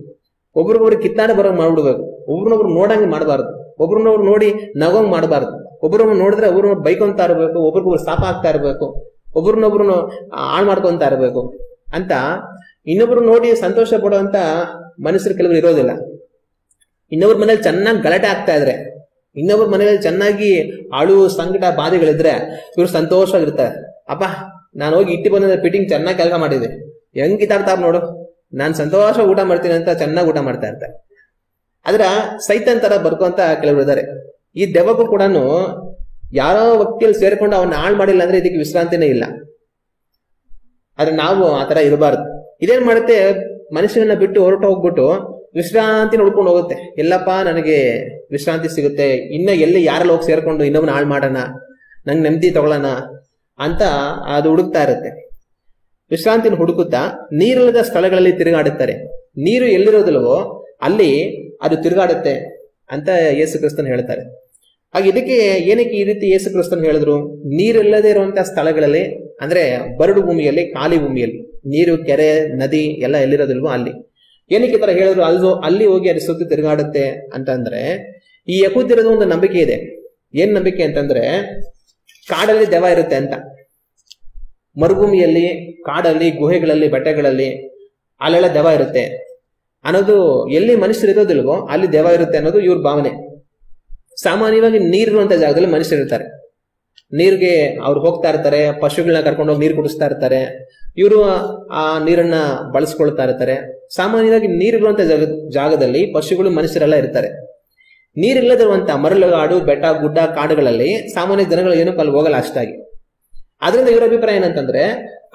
ಒಬ್ರಿಗೊಬ್ರು ಕಿತ್ತಾಡ ಬರೋಂಗ್ ಮಾಡ್ಬಿಡ್ಬೇಕು, ಒಬ್ರನ್ನೊಬ್ರು ನೋಡಂಗ್ ಮಾಡಬಾರ್ದು, ಒಬ್ರನ್ನೊಬ್ರು ನೋಡಿ ನಗೋಂಗ್ ಮಾಡಬಾರ್ದು, ಒಬ್ರೊಬ್ರು ನೋಡಿದ್ರೆ ಒಬ್ರನ್ನ ಬೈಕೊಂತ ಇರ್ಬೇಕು, ಒಬ್ರಿಗೊಬ್ರು ಸಾಪ ಆಗ್ತಾ ಇರ್ಬೇಕು, ಒಬ್ರನ್ನೊಬ್ರು ಹಾಳು ಮಾಡ್ಕೊಂತ ಇರ್ಬೇಕು ಅಂತ ಇನ್ನೊಬ್ರು ನೋಡಿ ಸಂತೋಷ ಪಡುವಂತ ಮನುಷ್ಯರು ಕೆಲವರು ಇರೋದಿಲ್ಲ. ಇನ್ನೊಬ್ರ ಮನೇಲಿ ಚೆನ್ನಾಗಿ ಗಲಾಟೆ ಆಗ್ತಾ ಇದ್ರೆ, ಇನ್ನೊಬ್ರ ಮನೇಲಿ ಚೆನ್ನಾಗಿ ಅಳು ಸಂಕಟ ಬಾಧೆಗಳಿದ್ರೆ ಇವ್ರು ಸಂತೋಷವಾಗಿರ್ತಾರೆ. ಅಪ್ಪ ನಾನು ಹೋಗಿ ಇಟ್ಟು ಬಂದ ಫಿಟ್ಟಿಂಗ್ ಚೆನ್ನಾಗಿ ಕೆಲಸ ಮಾಡಿದೆ, ಹೆಂಗ್ ಕಿತ್ತಾಡ್ತಾರ ನೋಡು, ನಾನ್ ಸಂತೋಷ ಊಟ ಮಾಡ್ತೀನಿ ಅಂತ ಚೆನ್ನಾಗಿ ಊಟ ಮಾಡ್ತಾ ಇರ್ತಾರೆ. ಅದ್ರ ಸೈತನ್ ತರ ಬರ್ಕೊಂತ ಕೆಲವರು ಇದ್ದಾರೆ. ಈ ದೆವ್ವಕ್ಕೂ ಕೂಡ ಯಾರೋ ವ್ಯಕ್ತಿಯಲ್ಲಿ ಸೇರ್ಕೊಂಡು ಅವನ್ನ ಹಾಳು ಮಾಡಿಲ್ಲ ಅಂದ್ರೆ ಇದಕ್ಕೆ ವಿಶ್ರಾಂತಿನೇ ಇಲ್ಲ. ಆದ್ರೆ ನಾವು ಆತರ ಇರಬಾರ್ದು. ಇದೇನ್ ಮಾಡುತ್ತೆ, ಮನುಷ್ಯನನ್ನ ಬಿಟ್ಟು ಹೊರಟು ಹೋಗ್ಬಿಟ್ಟು ವಿಶ್ರಾಂತಿ ನೋಡ್ಕೊಂಡು ಹೋಗುತ್ತೆ. ಎಲ್ಲಪ್ಪ ನನಗೆ ವಿಶ್ರಾಂತಿ ಸಿಗುತ್ತೆ, ಇನ್ನ ಎಲ್ಲಿ ಯಾರಲ್ಲಿ ಹೋಗಿ ಸೇರ್ಕೊಂಡು ಇನ್ನೊಬ್ನ ಹಾಳು ಮಾಡೋಣ, ನಂಗೆ ನೆಮ್ಮದಿ ತಗೊಳ್ಳೋಣ ಅಂತ ಅದು ಹುಡುಕ್ತಾ ಇರುತ್ತೆ. ವಿಶ್ರಾಂತಿನ ಹುಡುಕುತ್ತಾ ನೀರಿಲ್ಲದ ಸ್ಥಳಗಳಲ್ಲಿ ತಿರುಗಾಡುತ್ತಾರೆ. ನೀರು ಎಲ್ಲಿರೋದಿಲ್ವೋ ಅಲ್ಲಿ ಅದು ತಿರುಗಾಡುತ್ತೆ ಅಂತ ಯೇಸು ಕ್ರಿಸ್ತನ್ ಹೇಳ್ತಾರೆ. ಹಾಗೆ ಇದಕ್ಕೆ ಏನಕ್ಕೆ ಈ ರೀತಿ ಯೇಸು ಕ್ರಿಸ್ತನ್ ಹೇಳಿದ್ರು? ನೀರಿಲ್ಲದೆ ಇರುವಂತಹ ಸ್ಥಳಗಳಲ್ಲಿ, ಅಂದ್ರೆ ಬರಡು ಭೂಮಿಯಲ್ಲಿ, ಖಾಲಿ ಭೂಮಿಯಲ್ಲಿ, ನೀರು, ಕೆರೆ, ನದಿ ಎಲ್ಲ ಎಲ್ಲಿರೋದಿಲ್ವೋ ಅಲ್ಲಿ ಏನಕ್ಕೆ ಈ ತರ ಹೇಳಿದ್ರು? ಅಲ್ಲಿ ಹೋಗಿ ಅದು ಸುತ್ತಿ ತಿರುಗಾಡುತ್ತೆ ಅಂತಂದ್ರೆ, ಈ ಯಹೂದ್ಯರದ ಒಂದು ನಂಬಿಕೆ ಇದೆ. ಏನ್ ನಂಬಿಕೆ ಅಂತಂದ್ರೆ, ಕಾಡಲ್ಲಿ ದೆವ್ವ ಇರುತ್ತೆ ಅಂತ. ಮರುಭೂಮಿಯಲ್ಲಿ, ಕಾಡಲ್ಲಿ, ಗುಹೆಗಳಲ್ಲಿ, ಬೆಟ್ಟಗಳಲ್ಲಿ ಅಲ್ಲೆಲ್ಲ ದೆವ್ವ ಇರುತ್ತೆ ಅನ್ನೋದು, ಎಲ್ಲಿ ಮನುಷ್ಯರು ಇರೋದಿಲ್ವೋ ಅಲ್ಲಿ ದೆವ್ವ ಇರುತ್ತೆ ಅನ್ನೋದು ಇವ್ರ ಭಾವನೆ. ಸಾಮಾನ್ಯವಾಗಿ ನೀರಿರುವಂತ ಜಾಗದಲ್ಲಿ ಮನುಷ್ಯರು ಇರ್ತಾರೆ. ನೀರ್ಗೆ ಅವ್ರು ಹೋಗ್ತಾ ಇರ್ತಾರೆ, ಪಶುಗಳನ್ನ ಕರ್ಕೊಂಡು ಹೋಗಿ ನೀರು ಕುಡಿಸ್ತಾ ಇರ್ತಾರೆ, ಇವರು ಆ ನೀರನ್ನ ಬಳಸ್ಕೊಳ್ತಾ ಇರ್ತಾರೆ. ಸಾಮಾನ್ಯವಾಗಿ ನೀರಿರುವಂತ ಜಾಗದಲ್ಲಿ ಪಶುಗಳು, ಮನುಷ್ಯರೆಲ್ಲ ಇರ್ತಾರೆ. ನೀರಿಲ್ಲದಿರುವಂತ ಮರಳುಗಾಡು, ಬೆಟ್ಟ, ಗುಡ್ಡ, ಕಾಡುಗಳಲ್ಲಿ ಸಾಮಾನ್ಯ ಜನಗಳು ಏನೂ ಅಲ್ಲಿ ಹೋಗಲ್ಲ ಅಷ್ಟಾಗಿ. ಆದ್ರಿಂದ ಇವರ ಅಭಿಪ್ರಾಯ ಏನಂತಂದ್ರೆ,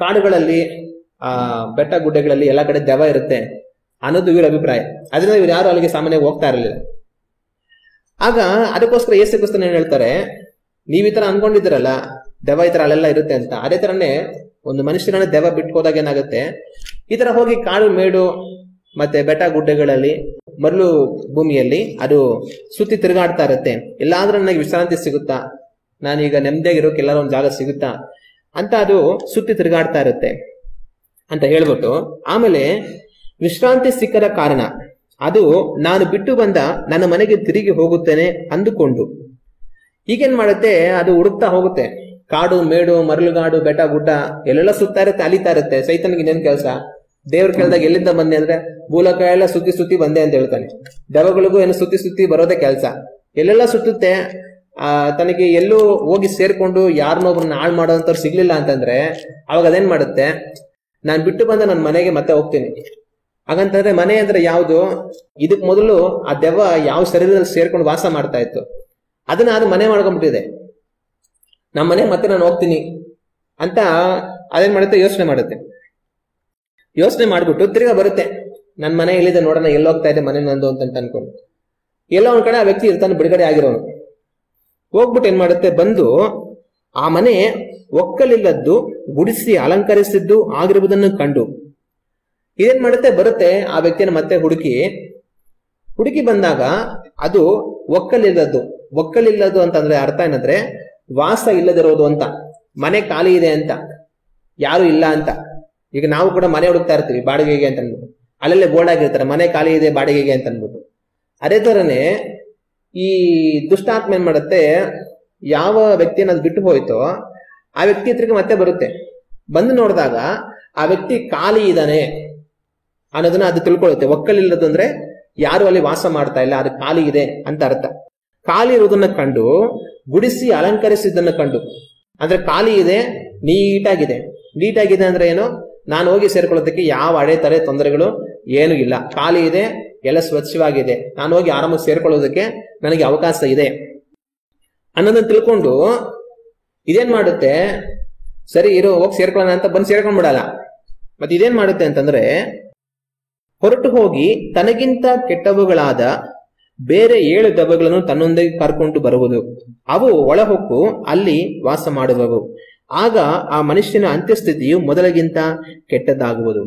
ಕಾಡುಗಳಲ್ಲಿ, ಬೆಟ್ಟ ಗುಡ್ಡಗಳಲ್ಲಿ ಎಲ್ಲಾ ಕಡೆ ದೆವ್ವ ಇರುತ್ತೆ ಅನ್ನೋದು ಇವರ ಅಭಿಪ್ರಾಯ. ಅದರಿಂದ ಇವ್ರು ಯಾರು ಅಲ್ಲಿಗೆ ಸಾಮಾನ್ಯವಾಗಿ ಹೋಗ್ತಾ ಇರಲಿಲ್ಲ. ಆಗ ಅದಕ್ಕೋಸ್ಕರ ಯೇಸು ಕ್ರಿಸ್ತನು ಏನ್ ಹೇಳ್ತಾರೆ, ನೀವ್ ಈ ತರ ಅನ್ಕೊಂಡಿದ್ದೀರಲ್ಲ ದೆವ್ವ ಈ ತರ ಅಲ್ಲೆಲ್ಲ ಇರುತ್ತೆ ಅಂತ, ಅದೇ ತರನೇ ಒಂದು ಮನುಷ್ಯರನ್ನ ದೆವ್ವ ಬಿಟ್ಟು ಹೋದಾಗ ಏನಾಗುತ್ತೆ, ಈ ತರ ಹೋಗಿ ಕಾಡು ಮೇಡು ಮತ್ತೆ ಬೆಟ್ಟ ಗುಡ್ಡಗಳಲ್ಲಿ, ಮರಳು ಭೂಮಿಯಲ್ಲಿ ಅದು ಸುತ್ತಿ ತಿರುಗಾಡ್ತಾ ಇರುತ್ತೆ. ಎಲ್ಲಾದ್ರೂ ನನಗೆ ವಿಶ್ರಾಂತಿ ಸಿಗುತ್ತಾ, ನಾನೀಗ ನೆಮ್ಮದಿಯಾಗಿರೋಕೆ ಎಲ್ಲಾರು ಒಂದು ಜಾಗ ಸಿಗುತ್ತಾ ಅಂತ ಅದು ಸುತ್ತಿ ತಿರುಗಾಡ್ತಾ ಇರುತ್ತೆ ಅಂತ ಹೇಳ್ಬಿಟ್ಟು, ಆಮೇಲೆ ವಿಶ್ರಾಂತಿ ಸಿಕ್ಕದ ಕಾರಣ ಅದು ನಾನು ಬಿಟ್ಟು ಬಂದ ನನ್ನ ಮನೆಗೆ ತಿರುಗಿ ಹೋಗುತ್ತೇನೆ ಅಂದುಕೊಂಡು, ಈಗೇನ್ ಮಾಡುತ್ತೆ, ಅದು ಹುಡುಕ್ತಾ ಹೋಗುತ್ತೆ. ಕಾಡು ಮೇಡು, ಮರಳುಗಾಡು, ಬೆಟ್ಟ ಗುಡ್ಡ ಎಲ್ಲೆಲ್ಲ ಸುತ್ತಾ ಇರುತ್ತೆ, ಅಲಿತಾ ಇರುತ್ತೆ. ಸೈತನ್ಗೆ ಇನ್ನೇನ್ ಕೆಲಸ? ದೇವ್ರ ಕೇಳ್ದಾಗ ಎಲ್ಲಿಂದ ಬಂದೆ ಅಂದ್ರೆ, ಭೂಲೋಕ ಎಲ್ಲ ಸುತ್ತಿ ಸುತ್ತಿ ಬಂದೆ ಅಂತ ಹೇಳ್ತಾನೆ. ದೆವ್ವಗಳಿಗೂ ಏನು ಸುತ್ತಿ ಸುತ್ತಿ ಬರೋದೇ ಕೆಲಸ. ಎಲ್ಲೆಲ್ಲ ಸುತ್ತುತ್ತೆ. ತನಗೆ ಎಲ್ಲೂ ಹೋಗಿ ಸೇರ್ಕೊಂಡು ಯಾರನ್ನೊಬ್ರನ್ನ ಹಾಳು ಮಾಡೋಂಥವ್ರು ಸಿಗ್ಲಿಲ್ಲ ಅಂತಂದ್ರೆ ಅವಾಗ ಅದೇನ್ ಮಾಡುತ್ತೆ, ನಾನ್ ಬಿಟ್ಟು ಬಂದ ನನ್ನ ಮನೆಗೆ ಮತ್ತೆ ಹೋಗ್ತೀನಿ. ಹಾಗಂತಂದ್ರೆ ಮನೆ ಅಂದ್ರೆ ಯಾವುದು? ಇದಕ್ ಮೊದಲು ಆ ದೆವ್ವ ಯಾವ ಶರೀರದಲ್ಲಿ ಸೇರ್ಕೊಂಡು ವಾಸ ಮಾಡ್ತಾ ಇತ್ತು ಅದನ್ನ ಅದು ಮನೆ ಮಾಡ್ಕೊಂಡ್ಬಿಟ್ಟಿದೆ. ನಮ್ಮ ಮನೆ ಮತ್ತೆ ನಾನು ಹೋಗ್ತೀನಿ ಅಂತ ಅದೇನ್ ಮಾಡುತ್ತೆ, ಯೋಚನೆ ಮಾಡುತ್ತೆ. ಯೋಚನೆ ಮಾಡ್ಬಿಟ್ಟು ತಿರ್ಗಾ ಬರುತ್ತೆ, ನನ್ನ ಮನೆ ಎಲ್ಲಿದೆ ನೋಡೋಣ, ಎಲ್ಲಿ ಹೋಗ್ತಾ ಇದೆ ಮನೆ ನಂದು ಅಂತ ಅನ್ಕೊಂಡು. ಎಲ್ಲ ಒಂದ್ ಕಡೆ ಆ ವ್ಯಕ್ತಿ ಇರ್ತಾನೆ, ಬಿಡುಗಡೆ ಆಗಿರೋನು. ಹೋಗ್ಬಿಟ್ಟು ಏನ್ ಮಾಡುತ್ತೆ, ಬಂದು ಆ ಮನೆ ಒಕ್ಕಲಿಲ್ಲದ್ದು, ಗುಡಿಸಿ ಅಲಂಕರಿಸಿದ್ದು ಆಗಿರುವುದನ್ನು ಕಂಡು ಇದೇನ್ ಮಾಡುತ್ತೆ, ಬರುತ್ತೆ ಆ ವ್ಯಕ್ತಿಯನ್ನು ಮತ್ತೆ ಹುಡುಕಿ ಬಂದಾಗ ಅದು ಒಕ್ಕಲಿಲ್ಲದ್ದು ಅಂತಂದ್ರೆ ಅರ್ಥ ಏನಂದ್ರೆ ವಾಸ ಇಲ್ಲದಿರೋದು ಅಂತ. ಮನೆ ಖಾಲಿ ಇದೆ ಅಂತ, ಯಾರು ಇಲ್ಲ ಅಂತ. ಈಗ ನಾವು ಕೂಡ ಮನೆ ಹುಡುಕ್ತಾ ಇರ್ತೀವಿ ಬಾಡಿಗೆಗೆ ಅಂತ ಅನ್ಬಿಟ್ಟು, ಅಲ್ಲಲ್ಲೇ ಬೋರ್ಡ್ ಆಗಿರ್ತಾರೆ ಮನೆ ಖಾಲಿ ಇದೆ ಬಾಡಿಗೆಗೆ ಅಂತ ಅನ್ಬಿಟ್ಟು. ಅದೇ ತರನೇ ಈ ದುಷ್ಟಾತ್ಮ ಏನ್ ಮಾಡುತ್ತೆ, ಯಾವ ವ್ಯಕ್ತಿಯನ್ನು ಅದು ಬಿಟ್ಟು ಹೋಯ್ತೋ ಆ ವ್ಯಕ್ತಿ ಹತ್ರಕ್ಕೆ ಮತ್ತೆ ಬರುತ್ತೆ. ಬಂದು ನೋಡಿದಾಗ ಆ ವ್ಯಕ್ತಿ ಖಾಲಿ ಇದ್ದಾನೆ ಅನ್ನೋದನ್ನ ಅದು ತಿಳ್ಕೊಳ್ಳುತ್ತೆ. ಒಕ್ಕಲಿಲ್ಲದು ಅಂದ್ರೆ ಯಾರು ಅಲ್ಲಿ ವಾಸ ಮಾಡ್ತಾ ಇಲ್ಲ, ಅದು ಖಾಲಿ ಇದೆ ಅಂತ ಅರ್ಥ. ಖಾಲಿ ಇರುವುದನ್ನ ಕಂಡು, ಗುಡಿಸಿ ಅಲಂಕರಿಸಿದ್ದನ್ನ ಕಂಡು, ಅಂದ್ರೆ ಖಾಲಿ ಇದೆ, ನೀಟಾಗಿದೆ ಅಂದ್ರೆ ಏನು, ನಾನು ಹೋಗಿ ಸೇರ್ಕೊಳ್ಳೋದಕ್ಕೆ ಯಾವ ಅಡೆತಡೆ ತೊಂದರೆಗಳು ಏನು ಇಲ್ಲ, ಖಾಲಿ ಇದೆ, ಎಲ್ಲ ಸ್ವಚ್ಛವಾಗಿದೆ, ನಾನು ಹೋಗಿ ಆರಾಮಾಗಿ ಸೇರ್ಕೊಳ್ಳೋದಕ್ಕೆ ನನಗೆ ಅವಕಾಶ ಇದೆ ಅನ್ನೋದನ್ನ ತಿಳ್ಕೊಂಡು ಇದೇನ್ ಮಾಡುತ್ತೆ, ಸರಿ ಇರೋ ಹೋಗಿ ಸೇರ್ಕೊಳ್ಳೋಣ ಅಂತ ಬಂದು ಸೇರ್ಕೊಂಡ್ಬಿಡಲ್ಲ. ಮತ್ತೆ ಇದೇನ್ ಮಾಡುತ್ತೆ ಅಂತಂದ್ರೆ, ಹೊರಟು ಹೋಗಿ ತನಗಿಂತ ಕೆಟ್ಟವುಗಳಾದ ಬೇರೆ 7 ದೆವ್ವಗಳನ್ನು ತನ್ನೊಂದಿಗೆ ಕರ್ಕೊಂಡು ಬರುವುದು. ಅವು ಒಳಹೊಕ್ಕು ಅಲ್ಲಿ ವಾಸ ಮಾಡುವವು. ಆಗ ಆ ಮನುಷ್ಯನ ಅಂತ್ಯಸ್ಥಿತಿಯು ಮೊದಲಿಗಿಂತ ಕೆಟ್ಟದ್ದಾಗುವುದು.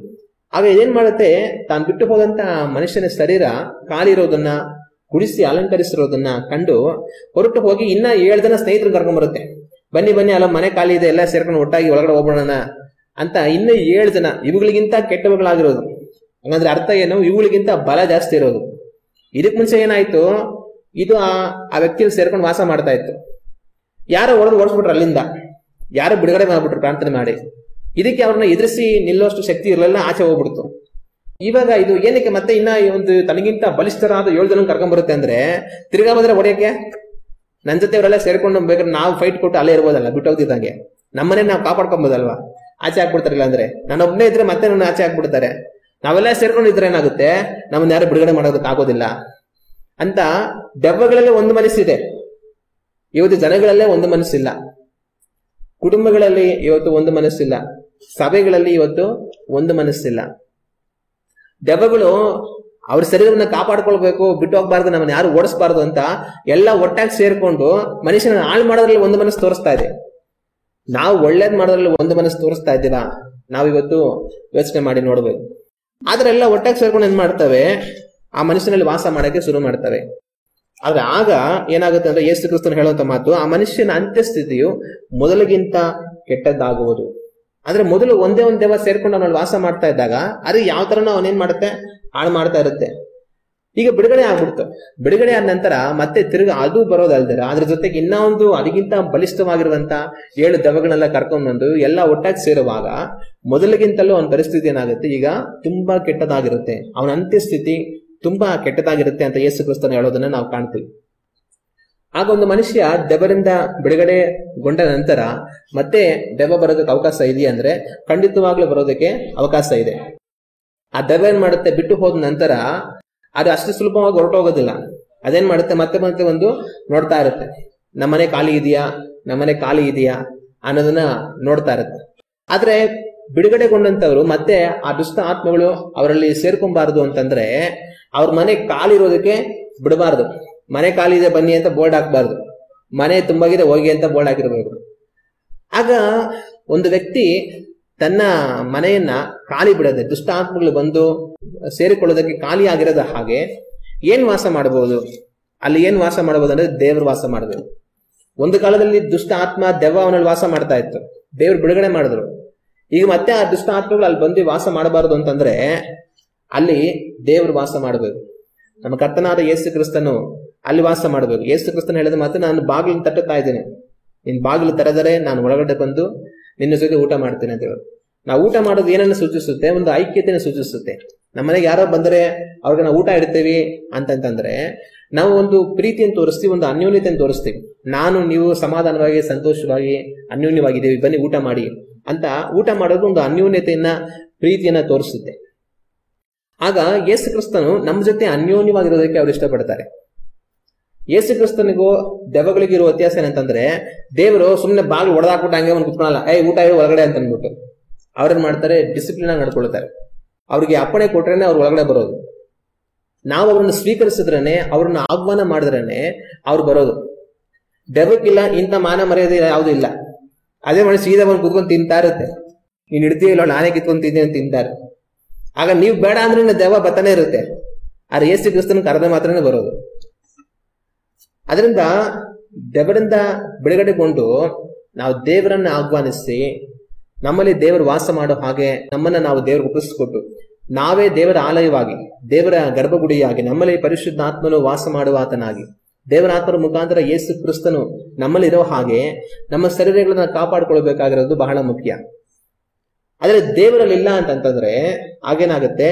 ಆಗ ಇದೇನ್ ಮಾಡುತ್ತೆ, ತಾನು ಬಿಟ್ಟು ಹೋದಂತ ಮನುಷ್ಯನ ಶರೀರ ಕಾಲಿರೋದನ್ನ ಗುಡಿಸಿ ಅಲಂಕರಿಸಿರೋದನ್ನ ಕಂಡು ಹೊರಟು ಹೋಗಿ ಇನ್ನ 7 ಜನ ಸ್ನೇಹಿತರು ಕರ್ಕೊಂಡ್ ಬರುತ್ತೆ. ಬನ್ನಿ ಬನ್ನಿ, ಅಲ್ಲ ಮನೆ ಖಾಲಿ ಇದೆ, ಎಲ್ಲ ಸೇರ್ಕೊಂಡು ಒಟ್ಟಾಗಿ ಒಳಗಡೆ ಹೋಗ್ಬಿಡೋಣ ಅಂತ. ಇನ್ನು 7 ಜನ ಇವುಗಳಿಗಿಂತ ಕೆಟ್ಟವುಗಳಾಗಿರೋದು. ಹಂಗಂದ್ರೆ ಅರ್ಥ ಏನು, ಇವುಗಳಿಗಿಂತ ಬಲ ಜಾಸ್ತಿ ಇರೋದು. ಇದಕ್ ಮುಂಚೆ ಏನಾಯ್ತು, ಇದು ಆ ವ್ಯಕ್ತಿಯಲ್ಲಿ ಸೇರ್ಕೊಂಡು ವಾಸ ಮಾಡ್ತಾ ಇತ್ತು. ಯಾರೋ ಓಡಿಸ್ಬಿಟ್ರು ಅಲ್ಲಿಂದ, ಯಾರೋ ಬಿಡುಗಡೆ ಮಾಡ್ಬಿಟ್ರು ಪ್ರಾರ್ಥನೆ ಮಾಡಿ. ಇದಕ್ಕೆ ಅವ್ರನ್ನ ಎದುರಿಸಿ ನಿಲ್ಲೋಷ್ಟು ಶಕ್ತಿ ಇರಲಿಲ್ಲ, ಆಚೆ ಹೋಗ್ಬಿಡ್ತು. ಇವಾಗ ಇದು ಏನಕ್ಕೆ ಮತ್ತೆ ಇನ್ನ ಒಂದು ತನಗಿಂತ ಬಲಿಷ್ಠರಾದ 7 ಜನ ಕರ್ಕೊಂಡ್ ಬರುತ್ತೆ ಅಂದ್ರೆ, ತಿರ್ಗಾ ಬಂದ್ರೆ ಹೊಡೆಯಕ್ಕೆ ನನ್ ಜೊತೆ ಅವರೆಲ್ಲ ಸೇರ್ಕೊಂಡು ಬೇಕಾದ್ರೆ ನಾವು ಫೈಟ್ ಕೊಟ್ಟು ಅಲ್ಲೇ ಇರ್ಬೋದಲ್ಲ, ಬಿಟ್ಟು ಹೋಗ್ತಿದ್ದಂಗೆ ನಮ್ಮನೆ ನಾವು ಕಾಪಾಡ್ಕೊಬೋದಲ್ವಾ. ಆಚೆ ಹಾಕ್ಬಿಡ್ತಾರಿಲ್ಲ ಅಂದ್ರೆ, ನಾನೊಬ್ನೇ ಇದ್ರೆ ಮತ್ತೆ ನನ್ನ ಆಚೆ ಹಾಕ್ಬಿಡ್ತಾರೆ. ನಾವೆಲ್ಲ ಸೇರ್ಕೊಂಡಿದ್ರೆ ಏನಾಗುತ್ತೆ, ನಮ್ಮನ್ನ ಯಾರು ಬಿಡುಗಡೆ ಮಾಡೋದಕ್ಕೆ ಆಗೋದಿಲ್ಲ ಅಂತ. ದೆವ್ವಗಳಲ್ಲೇ ಒಂದು ಮನಸ್ಸಿದೆ ಇವತ್ತು, ಜನಗಳಲ್ಲೇ ಒಂದು ಮನಸ್ಸಿಲ್ಲ, ಕುಟುಂಬಗಳಲ್ಲಿ ಇವತ್ತು ಒಂದು ಮನಸ್ಸಿಲ್ಲ, ಸಭೆಗಳಲ್ಲಿ ಇವತ್ತು ಒಂದು ಮನಸ್ಸಿಲ್ಲ. ದೆವ್ವಗಳು ಅವ್ರ ಶರೀರವನ್ನ ಕಾಪಾಡ್ಕೊಳ್ಬೇಕು, ಬಿಟ್ಟು ಹೋಗ್ಬಾರ್ದು, ನಮ್ಮನ್ನ ಯಾರು ಓಡಿಸ್ಬಾರ್ದು ಅಂತ ಎಲ್ಲ ಒಟ್ಟಾಗಿ ಸೇರ್ಕೊಂಡು ಮನುಷ್ಯನ ಹಾಳು ಮಾಡೋದ್ರಲ್ಲಿ ಒಂದು ಮನಸ್ಸು ತೋರಿಸ್ತಾ ಇದೆ. ನಾವು ಒಳ್ಳೇದ್ ಮಾಡೋದ್ರಲ್ಲಿ ಒಂದು ಮನಸ್ಸು ತೋರಿಸ್ತಾ ಇದ್ದೀರಾ? ನಾವಿವತ್ತು ಯೋಚನೆ ಮಾಡಿ ನೋಡ್ಬೇಕು. ಆದ್ರೆ ಎಲ್ಲ ಒಟ್ಟಾಗಿ ಸೇರ್ಕೊಂಡು ಏನ್ ಮಾಡ್ತವೆ, ಆ ಮನುಷ್ಯನಲ್ಲಿ ವಾಸ ಮಾಡಕ್ಕೆ ಶುರು ಮಾಡ್ತವೆ. ಆದ್ರೆ ಆಗ ಏನಾಗುತ್ತೆ ಅಂದ್ರೆ, ಯೇಸು ಕ್ರಿಸ್ತನು ಹೇಳುವಂತ ಮಾತು, ಆ ಮನುಷ್ಯನ ಅಂತ್ಯಸ್ಥಿತಿಯು ಮೊದಲಿಗಿಂತ ಕೆಟ್ಟದ್ದಾಗುವುದು. ಆದ್ರೆ ಮೊದಲು ಒಂದೇ ಒಂದ್ ದೆವ್ವ ಸೇರ್ಕೊಂಡು ಅವನಲ್ಲಿ ವಾಸ ಮಾಡ್ತಾ ಇದ್ದಾಗ ಅದು ಯಾವ ತರನ ಅವನೇನ್ ಮಾಡುತ್ತೆ, ಹಾಳು ಮಾಡ್ತಾ ಇರುತ್ತೆ. ಈಗ ಬಿಡುಗಡೆ ಆಗ್ಬಿಡ್ತು. ಬಿಡುಗಡೆ ಆದ ನಂತರ ಮತ್ತೆ ತಿರುಗಿ ಅದು ಬರೋದಲ್ದಿರ ಅದ್ರ ಜೊತೆಗೆ ಇನ್ನ ಒಂದು ಅದಕ್ಕಿಂತ ಬಲಿಷ್ಠವಾಗಿರುವಂತ 7 ದೆವ್ವಗಳನ್ನೆಲ್ಲ ಕರ್ಕೊಂಡ್ ಬಂದು ಎಲ್ಲ ಒಟ್ಟಾಗಿ ಸೇರುವಾಗ ಮೊದಲಿಗಿಂತಲೂ ಅವನ ಪರಿಸ್ಥಿತಿ ಏನಾಗುತ್ತೆ, ಈಗ ತುಂಬಾ ಕೆಟ್ಟದಾಗಿರುತ್ತೆ. ಅವನ ಅಂತ್ಯಸ್ಥಿತಿ ತುಂಬಾ ಕೆಟ್ಟದಾಗಿರುತ್ತೆ ಅಂತ ಯೇಸು ಕ್ರಿಸ್ತನು ಹೇಳೋದನ್ನ ನಾವು ಕಾಣ್ತೀವಿ. ಆಗ ಒಂದು ಮನುಷ್ಯ ದೆವ್ವದಿಂದ ಬಿಡುಗಡೆಗೊಂಡ ನಂತರ ಮತ್ತೆ ದೆವ್ವ ಬರೋದಕ್ಕೆ ಅವಕಾಶ ಇದೆಯಾ ಅಂದ್ರೆ, ಖಂಡಿತವಾಗ್ಲೂ ಬರೋದಕ್ಕೆ ಅವಕಾಶ ಇದೆ. ಆ ದೆವ್ವ ಏನ್ ಮಾಡುತ್ತೆ, ಬಿಟ್ಟು ಹೋದ ನಂತರ ಅದು ಅಷ್ಟು ಸುಲಭವಾಗಿ ಹೊರಟೋಗೋದಿಲ್ಲ. ಅದೇನ್ ಮಾಡುತ್ತೆ, ಮತ್ತೆ ಮತ್ತೆ ಒಂದು ನೋಡ್ತಾ ಇರುತ್ತೆ, ನಮ್ಮನೆ ಖಾಲಿ ಇದೆಯಾ ಅನ್ನೋದನ್ನ ನೋಡ್ತಾ ಇರುತ್ತೆ. ಆದ್ರೆ ಬಿಡುಗಡೆಗೊಂಡಂತವ್ರು ಮತ್ತೆ ಆ ದುಷ್ಟ ಆತ್ಮಗಳು ಅವರಲ್ಲಿ ಸೇರ್ಕೊಂಬಾರದು ಅಂತಂದ್ರೆ, ಅವ್ರ ಮನೆ ಕಾಲಿರೋದಕ್ಕೆ ಬಿಡಬಾರ್ದು. ಮನೆ ಖಾಲಿ ಇದೆ ಬನ್ನಿ ಅಂತ ಬೋರ್ಡ್ ಹಾಕ್ಬಾರ್ದು, ಮನೆ ತುಂಬಾಗಿದೆ ಹೋಗಿ ಅಂತ ಬೋರ್ಡ್ ಹಾಕಿರ್ಬೇಕು. ಆಗ ಒಂದು ವ್ಯಕ್ತಿ ತನ್ನ ಮನೆಯನ್ನ ಖಾಲಿ ಬಿಡದೆ ದುಷ್ಟ ಆತ್ಮಗಳು ಬಂದು ಸೇರಿಕೊಳ್ಳೋದಕ್ಕೆ ಖಾಲಿ ಆಗಿರೋದ ಹಾಗೆ ಏನ್ ವಾಸ ಮಾಡಬಹುದು, ಅಲ್ಲಿ ಏನ್ ವಾಸ ಮಾಡಬಹುದು ಅಂದ್ರೆ ದೇವರು ವಾಸ ಮಾಡಬೇಕು. ಒಂದು ಕಾಲದಲ್ಲಿ ದುಷ್ಟ ಆತ್ಮ ದೆವ್ವ ಅವನಲ್ಲಿ ವಾಸ ಮಾಡ್ತಾ ಇತ್ತು, ದೇವ್ರು ಬಿಡುಗಡೆ ಮಾಡಿದ್ರು. ಈಗ ಮತ್ತೆ ಆ ದುಷ್ಟ ಆತ್ಮಗಳು ಅಲ್ಲಿ ಬಂದು ವಾಸ ಮಾಡಬಾರದು ಅಂತಂದ್ರೆ ಅಲ್ಲಿ ದೇವರು ವಾಸ ಮಾಡಬೇಕು. ನಮ್ಮ ಕರ್ತನಾದ ಯೇಸು ಕ್ರಿಸ್ತನು ಅಲ್ಲಿ ವಾಸ ಮಾಡಬೇಕು. ಯೇಸು ಕ್ರಿಸ್ತನು ಹೇಳಿದ ಮಾತು, ನಾನು ಬಾಗಿಲು ತಟ್ಟುತ್ತಾ ಇದ್ದೇನೆ, ನಿನ್ ಬಾಗಿಲು ತೆರೆದರೆ ನಾನು ಒಳಗಡೆ ಬಂದು ನಿನ್ನ ಜೊತೆ ಊಟ ಮಾಡ್ತೇನೆ ಅಂತ ಹೇಳಿ. ನಾವು ಊಟ ಮಾಡೋದು ಏನನ್ನು ಸೂಚಿಸುತ್ತೆ, ಒಂದು ಐಕ್ಯತೆಯನ್ನು ಸೂಚಿಸುತ್ತೆ. ನಮ್ಮನೆಗೆ ಯಾರೋ ಬಂದರೆ ಅವ್ರಿಗೆ ನಾವು ಊಟ ಇಡ್ತೇವಿ ಅಂತಂತಂದ್ರೆ ನಾವು ಒಂದು ಪ್ರೀತಿಯನ್ನು ತೋರಿಸ್ತೀವಿ, ಒಂದು ಅನ್ಯೋನ್ಯತೆಯನ್ನು ತೋರಿಸ್ತೀವಿ. ನಾನು ನೀವು ಸಮಾಧಾನವಾಗಿ ಸಂತೋಷವಾಗಿ ಅನ್ಯೋನ್ಯವಾಗಿದ್ದೀವಿ, ಬನ್ನಿ ಊಟ ಮಾಡಿ ಅಂತ. ಊಟ ಮಾಡೋದು ಒಂದು ಅನ್ಯೋನ್ಯತೆಯನ್ನ ಪ್ರೀತಿಯನ್ನ ತೋರಿಸುತ್ತೆ. ಆಗ ಯೇಸು ಕ್ರಿಸ್ತನು ನಮ್ಮ ಜೊತೆ ಅನ್ಯೋನ್ಯವಾಗಿರೋದಕ್ಕೆ ಅವ್ರು ಇಷ್ಟಪಡ್ತಾರೆ. ಯೇಸು ಕ್ರಿಸ್ತನಿಗೂ ದೆವ್ವಗಳಿಗಿರೋ ವ್ಯತ್ಯಾಸ ಏನಂತಂದ್ರೆ, ದೇವರು ಸುಮ್ಮನೆ ಬಾಗಿಲು ಹೊಡೆದಾಕ್ಬಿಟ್ಟು ಹಂಗೆ ಒಂದು ಕುತ್ಕೊಳ್ಳಲ್ಲ, ಊಟ ಇರೋ ಒಳಗಡೆ ಅಂತ ಅಂದ್ಬಿಟ್ಟು ಅವ್ರೇನ್ ಮಾಡ್ತಾರೆ, ಡಿಸಿಪ್ಲಿನ್ ಆಗಿ ನಡ್ಕೊಳ್ತಾರೆ. ಅವ್ರಿಗೆ ಅಪ್ಪಣೆ ಕೊಟ್ರೇನೆ ಅವ್ರು ಒಳಗಡೆ ಬರೋದು. ನಾವು ಅವ್ರನ್ನ ಸ್ವೀಕರಿಸಿದ್ರೇನೆ, ಅವ್ರನ್ನ ಆಹ್ವಾನ ಮಾಡಿದ್ರೇನೆ ಅವ್ರು ಬರೋದು. ದೆವ್ವಕ್ಕಿಲ್ಲ ಇಂಥ ಮಾನ ಮರ್ಯಾದೆ ಯಾವ್ದು ಇಲ್ಲ. ಅದೇ ಮಾಡಿ ಸೀದಾ ಬಂದು ಕುತ್ಕೊಂಡು ತಿಂತಾ ಇರುತ್ತೆ. ನೀನ್ ಇಡ್ತೀವಿ ಇಲ್ಲ, ನಾನೇ ಕಿತ್ಕೊಂಡು ತಿಂತೀನಿ ಅಂತ ತಿಂತಾರೆ. ಆಗ ನೀವು ಬೇಡ ಅಂದ್ರೆ ದೆವ್ವ ಬತ್ತಾನೆ ಇರುತ್ತೆ. ಆದ್ರೆ ಯೇಸು ಕ್ರಿಸ್ತನ ಕರೆದ ಮಾತ್ರನೇ ಬರೋದು. ಅದರಿಂದ ದೆವ್ವದಿಂದ ಬಿಡುಗಡೆಗೊಂಡು ನಾವು ದೇವರನ್ನ ಆಹ್ವಾನಿಸಿ ನಮ್ಮಲ್ಲಿ ದೇವರು ವಾಸ ಮಾಡೋ ಹಾಗೆ ನಮ್ಮನ್ನ ನಾವು ದೇವರಿಗೆ ಒಪ್ಪಿಸಿಕೊಟ್ಟು ನಾವೇ ದೇವರ ಆಲಯವಾಗಿ, ದೇವರ ಗರ್ಭಗುಡಿಯಾಗಿ, ನಮ್ಮಲ್ಲಿ ಪರಿಶುದ್ಧ ಆತ್ಮನು ವಾಸ ಮಾಡುವ ಆತನಾಗಿ, ದೇವರ ಆತ್ಮರ ಮುಖಾಂತರ ಯೇಸು ಕ್ರಿಸ್ತನು ನಮ್ಮಲ್ಲಿ ಇರೋ ಹಾಗೆ ನಮ್ಮ ಶರೀರಗಳನ್ನ ಕಾಪಾಡಿಕೊಳ್ಬೇಕಾಗಿರೋದು ಬಹಳ ಮುಖ್ಯ. ಆದ್ರೆ ದೇವರಲ್ಲಿಲ್ಲ ಅಂತಂತಂದ್ರೆ ಆಗೇನಾಗುತ್ತೆ,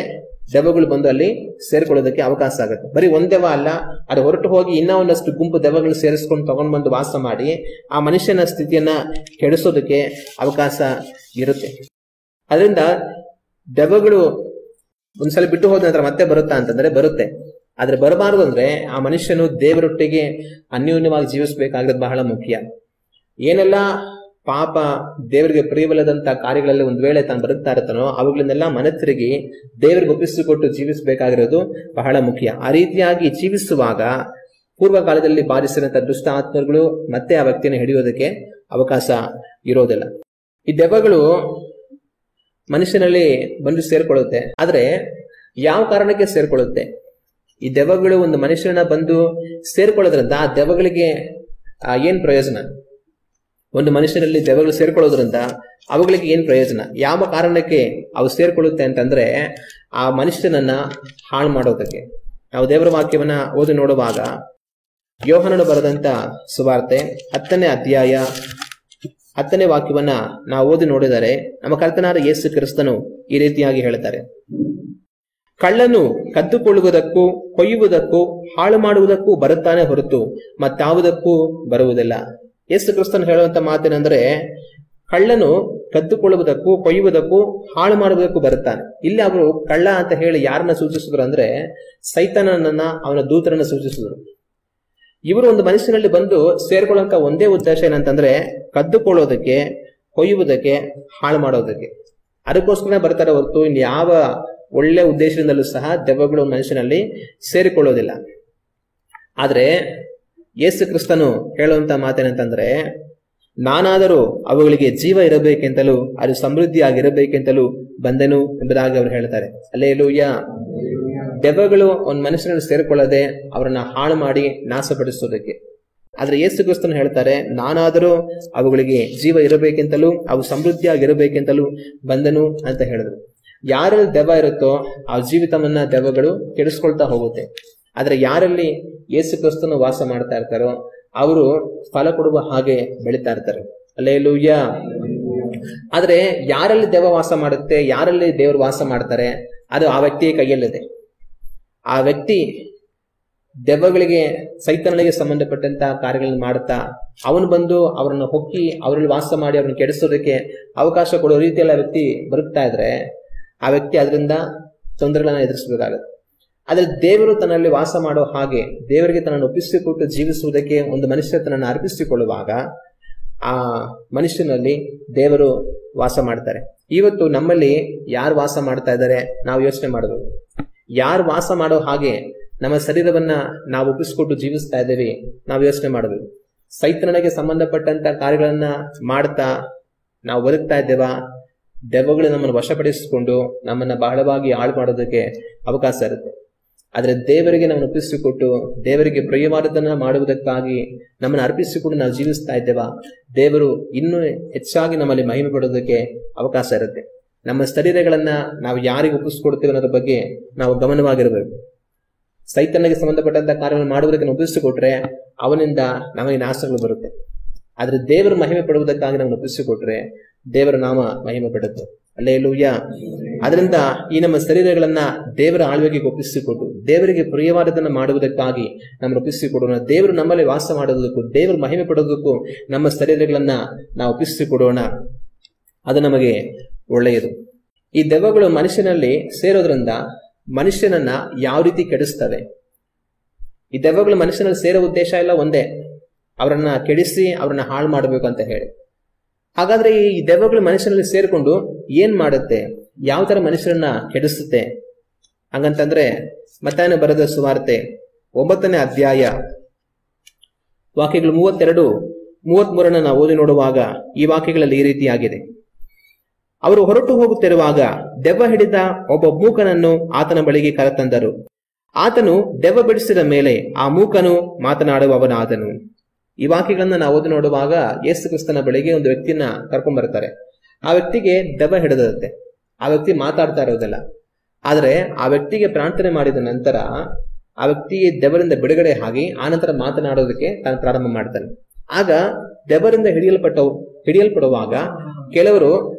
ದೆವ್ವಗಳು ಬಂದು ಅಲ್ಲಿ ಸೇರ್ಕೊಳ್ಳೋದಕ್ಕೆ ಅವಕಾಶ ಆಗುತ್ತೆ. ಬರೀ ಒಂದ್ ದೆವ್ವ ಅಲ್ಲ, ಅದು ಹೊರಟು ಹೋಗಿ ಇನ್ನೂ ಒಂದಷ್ಟು ಗುಂಪು ದೆವ್ವಗಳು ಸೇರಿಸ್ಕೊಂಡು ತಗೊಂಡ್ ಬಂದು ವಾಸ ಮಾಡಿ ಆ ಮನುಷ್ಯನ ಸ್ಥಿತಿಯನ್ನ ಕೆಡಿಸೋದಕ್ಕೆ ಅವಕಾಶ ಇರುತ್ತೆ. ಅದರಿಂದ ದೆವ್ವಗಳು ಒಂದ್ಸಲ ಬಿಟ್ಟು ಹೋದ ನಂತರ ಮತ್ತೆ ಬರುತ್ತಾ ಅಂತಂದ್ರೆ ಬರುತ್ತೆ. ಆದ್ರೆ ಬರಬಾರದು ಅಂದ್ರೆ ಆ ಮನುಷ್ಯನು ದೇವರೊಟ್ಟಿಗೆ ಅನ್ಯೋನ್ಯವಾಗಿ ಜೀವಿಸಬೇಕಾಗಿರೋದು ಬಹಳ ಮುಖ್ಯ. ಏನೆಲ್ಲ ಪಾಪ, ದೇವರಿಗೆ ಪ್ರಿಯವಲ್ಲದಂತ ಕಾರ್ಯಗಳಲ್ಲಿ ಒಂದ್ ವೇಳೆ ತಾನು ಬರುತ್ತಾ ಇರ್ತಾನೋ ಅವುಗಳನ್ನೆಲ್ಲ ಮನತಿರುಗಿ ದೇವರಿಗೆ ಒಪ್ಪಿಸಿಕೊಟ್ಟು ಜೀವಿಸಬೇಕಾಗಿರೋದು ಬಹಳ ಮುಖ್ಯ. ಆ ರೀತಿಯಾಗಿ ಜೀವಿಸುವಾಗ ಪೂರ್ವ ಕಾಲದಲ್ಲಿ ಬಾಧಿಸಿದಂತ ದುಷ್ಟ ಆತ್ಮಗಳು ಮತ್ತೆ ಆ ವ್ಯಕ್ತಿಯನ್ನು ಹಿಡಿಯೋದಕ್ಕೆ ಅವಕಾಶ ಇರೋದಿಲ್ಲ. ಈ ದೆವ್ವಗಳು ಮನುಷ್ಯನಲ್ಲಿ ಬಂದು ಸೇರ್ಕೊಳ್ಳುತ್ತೆ. ಆದ್ರೆ ಯಾವ ಕಾರಣಕ್ಕೆ ಸೇರ್ಕೊಳ್ಳುತ್ತೆ? ಈ ದೆವ್ವಗಳು ಒಂದು ಮನುಷ್ಯನ ಬಂದು ಸೇರ್ಕೊಳ್ಳೋದ್ರಿಂದ ಆ ದೆವ್ವಗಳಿಗೆ ಏನ್ ಪ್ರಯೋಜನ? ಒಂದು ಮನುಷ್ಯನಲ್ಲಿ ದೆವ್ವಗಳು ಸೇರ್ಕೊಳ್ಳೋದ್ರಿಂದ ಅವುಗಳಿಗೆ ಏನ್ ಪ್ರಯೋಜನ? ಯಾವ ಕಾರಣಕ್ಕೆ ಅವು ಸೇರ್ಕೊಳ್ಳುತ್ತೆ ಅಂತಂದ್ರೆ ಆ ಮನುಷ್ಯನನ್ನ ಹಾಳು ಮಾಡೋದಕ್ಕೆ. ನಾವು ದೇವರ ವಾಕ್ಯವನ್ನ ಓದಿ ನೋಡುವಾಗ ಯೋಹಾನನು ಬರೆದಂತ ಸುವಾರ್ತೆ 10ನೇ ಅಧ್ಯಾಯ 10ನೇ ವಾಕ್ಯವನ್ನ ನಾವು ಓದಿ ನೋಡಿದರೆ ನಮ್ಮ ಕರ್ತನಾದ ಯೇಸು ಕ್ರಿಸ್ತನು ಈ ರೀತಿಯಾಗಿ ಹೇಳ್ತಾರೆ, ಕಳ್ಳನು ಕದ್ದುಕೊಳ್ಳುವುದಕ್ಕೂ ಕೊಯ್ಯುವುದಕ್ಕೂ ಹಾಳು ಮಾಡುವುದಕ್ಕೂ ಬರುತ್ತಾನೆ ಹೊರತು ಮತ್ತಾವುದಕ್ಕೂ ಬರುವುದಿಲ್ಲ. ಯೇಸು ಕ್ರಿಸ್ತನು ಹೇಳುವಂತ ಮಾತೇನೆಂದ್ರೆ, ಕಳ್ಳನು ಕದ್ದುಕೊಳ್ಳುವುದಕ್ಕೂ ಕೊಯ್ಯುವುದಕ್ಕೂ ಹಾಳು ಮಾಡುವುದಕ್ಕೂ ಬರುತ್ತಾನೆ. ಇಲ್ಲಿ ಅವರು ಕಳ್ಳ ಅಂತ ಹೇಳಿ ಯಾರನ್ನ ಸೂಚಿಸಿದ್ರು ಅಂದ್ರೆ ಸೈತಾನನನ್ನ, ಅವನ ದೂತರನ್ನ ಸೂಚಿಸಿದ್ರು. ಇವರು ಒಂದು ಮನುಷ್ಯನಲ್ಲಿ ಬಂದು ಸೇರ್ಕೊಳ್ಳುವಂತ ಒಂದೇ ಉದ್ದೇಶ ಏನಂತಂದ್ರೆ ಕದ್ದುಕೊಳ್ಳೋದಕ್ಕೆ, ಕೊಯ್ಯುವುದಕ್ಕೆ, ಹಾಳು ಮಾಡೋದಕ್ಕೆ. ಅದಕ್ಕೋಸ್ಕರ ಬರ್ತಾರೆ ಹೊರತು ಇನ್ ಯಾವ ಒಳ್ಳೆ ಉದ್ದೇಶದಿಂದಲೂ ಸಹ ದೆವ್ವಗಳು ಮನುಷ್ಯನಲ್ಲಿ ಸೇರಿಕೊಳ್ಳೋದಿಲ್ಲ. ಆದ್ರೆ ಯೇಸು ಕ್ರಿಸ್ತನು ಹೇಳುವಂತ ಮಾತೇನಂತಂದ್ರೆ, ನಾನಾದರೂ ಅವುಗಳಿಗೆ ಜೀವ ಇರಬೇಕೆಂತಲೂ ಅದು ಸಮೃದ್ಧಿಯಾಗಿರಬೇಕೆಂತಲೂ ಬಂದೆನು ಎಂಬುದಾಗಿ ಅವರು ಹೇಳ್ತಾರೆ. ಹಲ್ಲೆಲೂಯಾ. ದೆವ್ವಗಳು ಒಂದು ಮನುಷ್ಯನಲ್ಲಿ ಸೇರಿಕೊಳ್ಳದೆ ಅವರನ್ನ ಹಾಳು ಮಾಡಿ ನಾಶಪಡಿಸೋದಕ್ಕೆ. ಆದ್ರೆ ಯೇಸು ಕ್ರಿಸ್ತನು ಹೇಳ್ತಾರೆ, ನಾನಾದರೂ ಅವುಗಳಿಗೆ ಜೀವ ಇರಬೇಕೆಂತಲೂ ಅವು ಸಮೃದ್ಧಿಯಾಗಿರಬೇಕೆಂತಲೂ ಬಂದನು ಅಂತ ಹೇಳಿದ್ರು. ಯಾರಲ್ಲಿ ದೆವ್ವ ಇರುತ್ತೋ ಆ ಜೀವಿತವನ್ನ ದೆವ್ವಗಳು ಕೆಡಿಸ್ಕೊಳ್ತಾ ಹೋಗುತ್ತೆ. ಆದ್ರೆ ಯಾರಲ್ಲಿ ಯೇಸು ಕ್ರಿಸ್ತನು ವಾಸ ಮಾಡ್ತಾ ಇರ್ತಾರೋ ಅವರು ಫಲ ಕೊಡುವ ಹಾಗೆ ಬೆಳೀತಾ ಇರ್ತಾರೆ. ಹಲ್ಲೆಲೂಯಾ. ಆದ್ರೆ ಯಾರಲ್ಲಿ ದೆವ್ವ ವಾಸ ಮಾಡುತ್ತೆ, ಯಾರಲ್ಲಿ ದೇವರು ವಾಸ ಮಾಡ್ತಾರೆ, ಅದು ಆ ವ್ಯಕ್ತಿಯ ಕೈಯಲ್ಲಿದೆ. ಆ ವ್ಯಕ್ತಿ ದೆವ್ವಗಳಿಗೆ, ಸೈತಾನನಿಗೆ ಸಂಬಂಧಪಟ್ಟಂತ ಕಾರ್ಯಗಳನ್ನು ಮಾಡುತ್ತಾ ಅವನು ಬಂದು ಅವರನ್ನು ಹೊಕ್ಕಿ ಅವರಲ್ಲಿ ವಾಸ ಮಾಡಿ ಅವ್ರನ್ನ ಕೆಡಿಸೋದಕ್ಕೆ ಅವಕಾಶ ಕೊಡೋ ರೀತಿಯಲ್ಲ ವ್ಯಕ್ತಿ ಬರುತ್ತಾ ಇದ್ರೆ ಆ ವ್ಯಕ್ತಿ ಅದರಿಂದ ತೊಂದರೆಗಳನ್ನ ಎದುರಿಸಬೇಕಾಗುತ್ತೆ. ಆದ್ರೆ ದೇವರು ತನ್ನಲ್ಲಿ ವಾಸ ಮಾಡೋ ಹಾಗೆ ದೇವರಿಗೆ ತನ್ನನ್ನು ಒಪ್ಪಿಸಿಕೊಟ್ಟು ಜೀವಿಸುವುದಕ್ಕೆ ಒಂದು ಮನುಷ್ಯ ತನ್ನನ್ನು ಅರ್ಪಿಸಿಕೊಳ್ಳುವಾಗ ಆ ಮನುಷ್ಯನಲ್ಲಿ ದೇವರು ವಾಸ ಮಾಡ್ತಾರೆ. ಇವತ್ತು ನಮ್ಮಲ್ಲಿ ಯಾರು ವಾಸ ಮಾಡ್ತಾ ಇದ್ದಾರೆ ನಾವು ಯೋಚನೆ ಮಾಡಬೇಕು. ಯಾರು ವಾಸ ಮಾಡೋ ಹಾಗೆ ನಮ್ಮ ಶರೀರವನ್ನ ನಾವು ಒಪ್ಪಿಸಿಕೊಟ್ಟು ಜೀವಿಸ್ತಾ ಇದ್ದೇವೆ ನಾವು ಯೋಚನೆ ಮಾಡಬೇಕು. ಸೈತಾನನಿಗೆ ಸಂಬಂಧಪಟ್ಟಂತ ಕಾರ್ಯಗಳನ್ನ ಮಾಡ್ತಾ ನಾವು ಬದುಕ್ತಾ ಇದ್ದೇವಾ? ದೆವ್ವಗಳು ನಮ್ಮನ್ನು ವಶಪಡಿಸಿಕೊಂಡು ನಮ್ಮನ್ನ ಬಹಳವಾಗಿ ಹಾಳು ಮಾಡೋದಕ್ಕೆ ಅವಕಾಶ ಇರುತ್ತೆ. ಆದ್ರೆ ದೇವರಿಗೆ ನಮ್ಮನ್ನು ಒಪ್ಪಿಸಿಕೊಟ್ಟು ದೇವರಿಗೆ ಪ್ರಿಯವಾದದನ್ನ ಮಾಡುವುದಕ್ಕಾಗಿ ನಮ್ಮನ್ನು ಅರ್ಪಿಸಿಕೊಂಡು ನಾವು ಜೀವಿಸ್ತಾ ಇದ್ದೇವಾ? ದೇವರು ಇನ್ನೂ ಹೆಚ್ಚಾಗಿ ನಮ್ಮಲ್ಲಿ ಮಹಿಮೆ ಪಡೋದಕ್ಕೆ ಅವಕಾಶ ಇರುತ್ತೆ. ನಮ್ಮ ಶರೀರಗಳನ್ನ ನಾವು ಯಾರಿಗೆ ಒಪ್ಪಿಸಿಕೊಡ್ತೇವೆ ಅನ್ನೋದ್ರ ಬಗ್ಗೆ ನಾವು ಗಮನವಾಗಿರಬೇಕು. ಸೈತಾನನಿಗೆ ಸಂಬಂಧಪಟ್ಟಂತ ಕಾರ್ಯವನ್ನು ಮಾಡುವುದಕ್ಕೆ ನಾವು ಒಪ್ಪಿಸಿಕೊಟ್ರೆ ಅವನಿಂದ ನಮಗೆ ನಾಶಗಳು ಬರುತ್ತೆ. ಆದ್ರೆ ದೇವರು ಮಹಿಮೆ ಪಡುವುದಕ್ಕಾಗಿ ನಮ್ಮನ್ನು ಒಪ್ಪಿಸಿಕೊಟ್ರೆ ದೇವರ ನಾಮ ಮಹಿಮೆ ಪಡುತ್ತೆ. ಹಲ್ಲೆಲೂಯಾ. ಅದರಿಂದ ಈ ನಮ್ಮ ಶರೀರಗಳನ್ನ ದೇವರ ಆಳ್ವಿಕೆಗೆ ಒಪ್ಪಿಸಿಕೊಟ್ಟು ದೇವರಿಗೆ ಪ್ರಿಯವಾದದನ್ನ ಮಾಡುವುದಕ್ಕಾಗಿ ನಮ್ಮನ್ನು ಒಪ್ಪಿಸಿಕೊಡೋಣ. ದೇವರು ನಮ್ಮಲ್ಲಿ ವಾಸ ಮಾಡೋದಕ್ಕೂ ದೇವರು ಮಹಿಮೆ ಪಡೋದಕ್ಕೂ ನಮ್ಮ ಶರೀರಗಳನ್ನ ನಾವು ಒಪ್ಪಿಸಿಕೊಡೋಣ. ಅದು ನಮಗೆ ಒಳ್ಳೆಯದು. ಈ ದೆವ್ವಗಳು ಮನುಷ್ಯನಲ್ಲಿ ಸೇರೋದ್ರಿಂದ ಮನುಷ್ಯನನ್ನ ಯಾವ ರೀತಿ ಕೆಡಿಸ್ತವೆ? ಈ ದೆವ್ವಗಳು ಮನುಷ್ಯನಲ್ಲಿ ಸೇರೋ ಉದ್ದೇಶ ಎಲ್ಲ ಒಂದೇ, ಅವರನ್ನ ಕೆಡಿಸಿ ಅವ್ರನ್ನ ಹಾಳು ಮಾಡಬೇಕು ಅಂತ ಹೇಳಿ. ಹಾಗಾದ್ರೆ ಈ ದೆವ್ವಗಳು ಮನುಷ್ಯನಲ್ಲಿ ಸೇರ್ಕೊಂಡು ಏನ್ ಮಾಡುತ್ತೆ? ಯಾವ ತರ ಮನುಷ್ಯರನ್ನ ಕೆಡಿಸುತ್ತೆ? ಹಂಗಂತಂದ್ರೆ ಮತ್ತಾಯನ ಬರೆದ ಸುವಾರ್ತೆ 9ನೇ ಅಧ್ಯಾಯ ವಾಕ್ಯಗಳು 32, 33 ನಾವು ಓದಿ ನೋಡುವಾಗ ಈ ವಾಕ್ಯಗಳಲ್ಲಿ ಈ ರೀತಿಯಾಗಿದೆ. ಅವರು ಹೊರಟು ಹೋಗುತ್ತಿರುವಾಗ ದೆವ್ವ ಹಿಡಿದ ಒಬ್ಬ ಮೂಕನನ್ನು ಆತನ ಬಳಿಗೆ ಕರೆತಂದರು. ಆತನು ದೆವ್ವ ಬಿಡಿಸಿದ ಮೇಲೆ ಆ ಮೂಕನು ಮಾತನಾಡುವವನಾದನು. ಈ ವಾಕ್ಯಗಳನ್ನ ನಾವು ಓದಿ ನೋಡುವಾಗ ಯೇಸು ಕ್ರಿಸ್ತನ ಬಳಿಗೆ ಒಂದು ವ್ಯಕ್ತಿಯನ್ನ ಕರ್ಕೊಂಡ್ ಬರ್ತಾರೆ. ಆ ವ್ಯಕ್ತಿಗೆ ದೆವ್ವ ಹಿಡಿದಿರುತ್ತೆ. ಆ ವ್ಯಕ್ತಿ ಮಾತಾಡ್ತಾ ಇರೋದಿಲ್ಲ. ಆದ್ರೆ ಆ ವ್ಯಕ್ತಿಗೆ ಪ್ರಾರ್ಥನೆ ಮಾಡಿದ ನಂತರ ಆ ವ್ಯಕ್ತಿಗೆ ದೆವ್ವರಿಂದ ಬಿಡುಗಡೆ ಆಗಿ ಆನಂತರ ಮಾತನಾಡೋದಕ್ಕೆ ತಾನು ಪ್ರಾರಂಭ ಮಾಡ್ತಾನೆ. ಆಗ ದೆವ್ವರಿಂದ ಹಿಡಿಯಲ್ಪಡುವಾಗ ಕೆಲವರು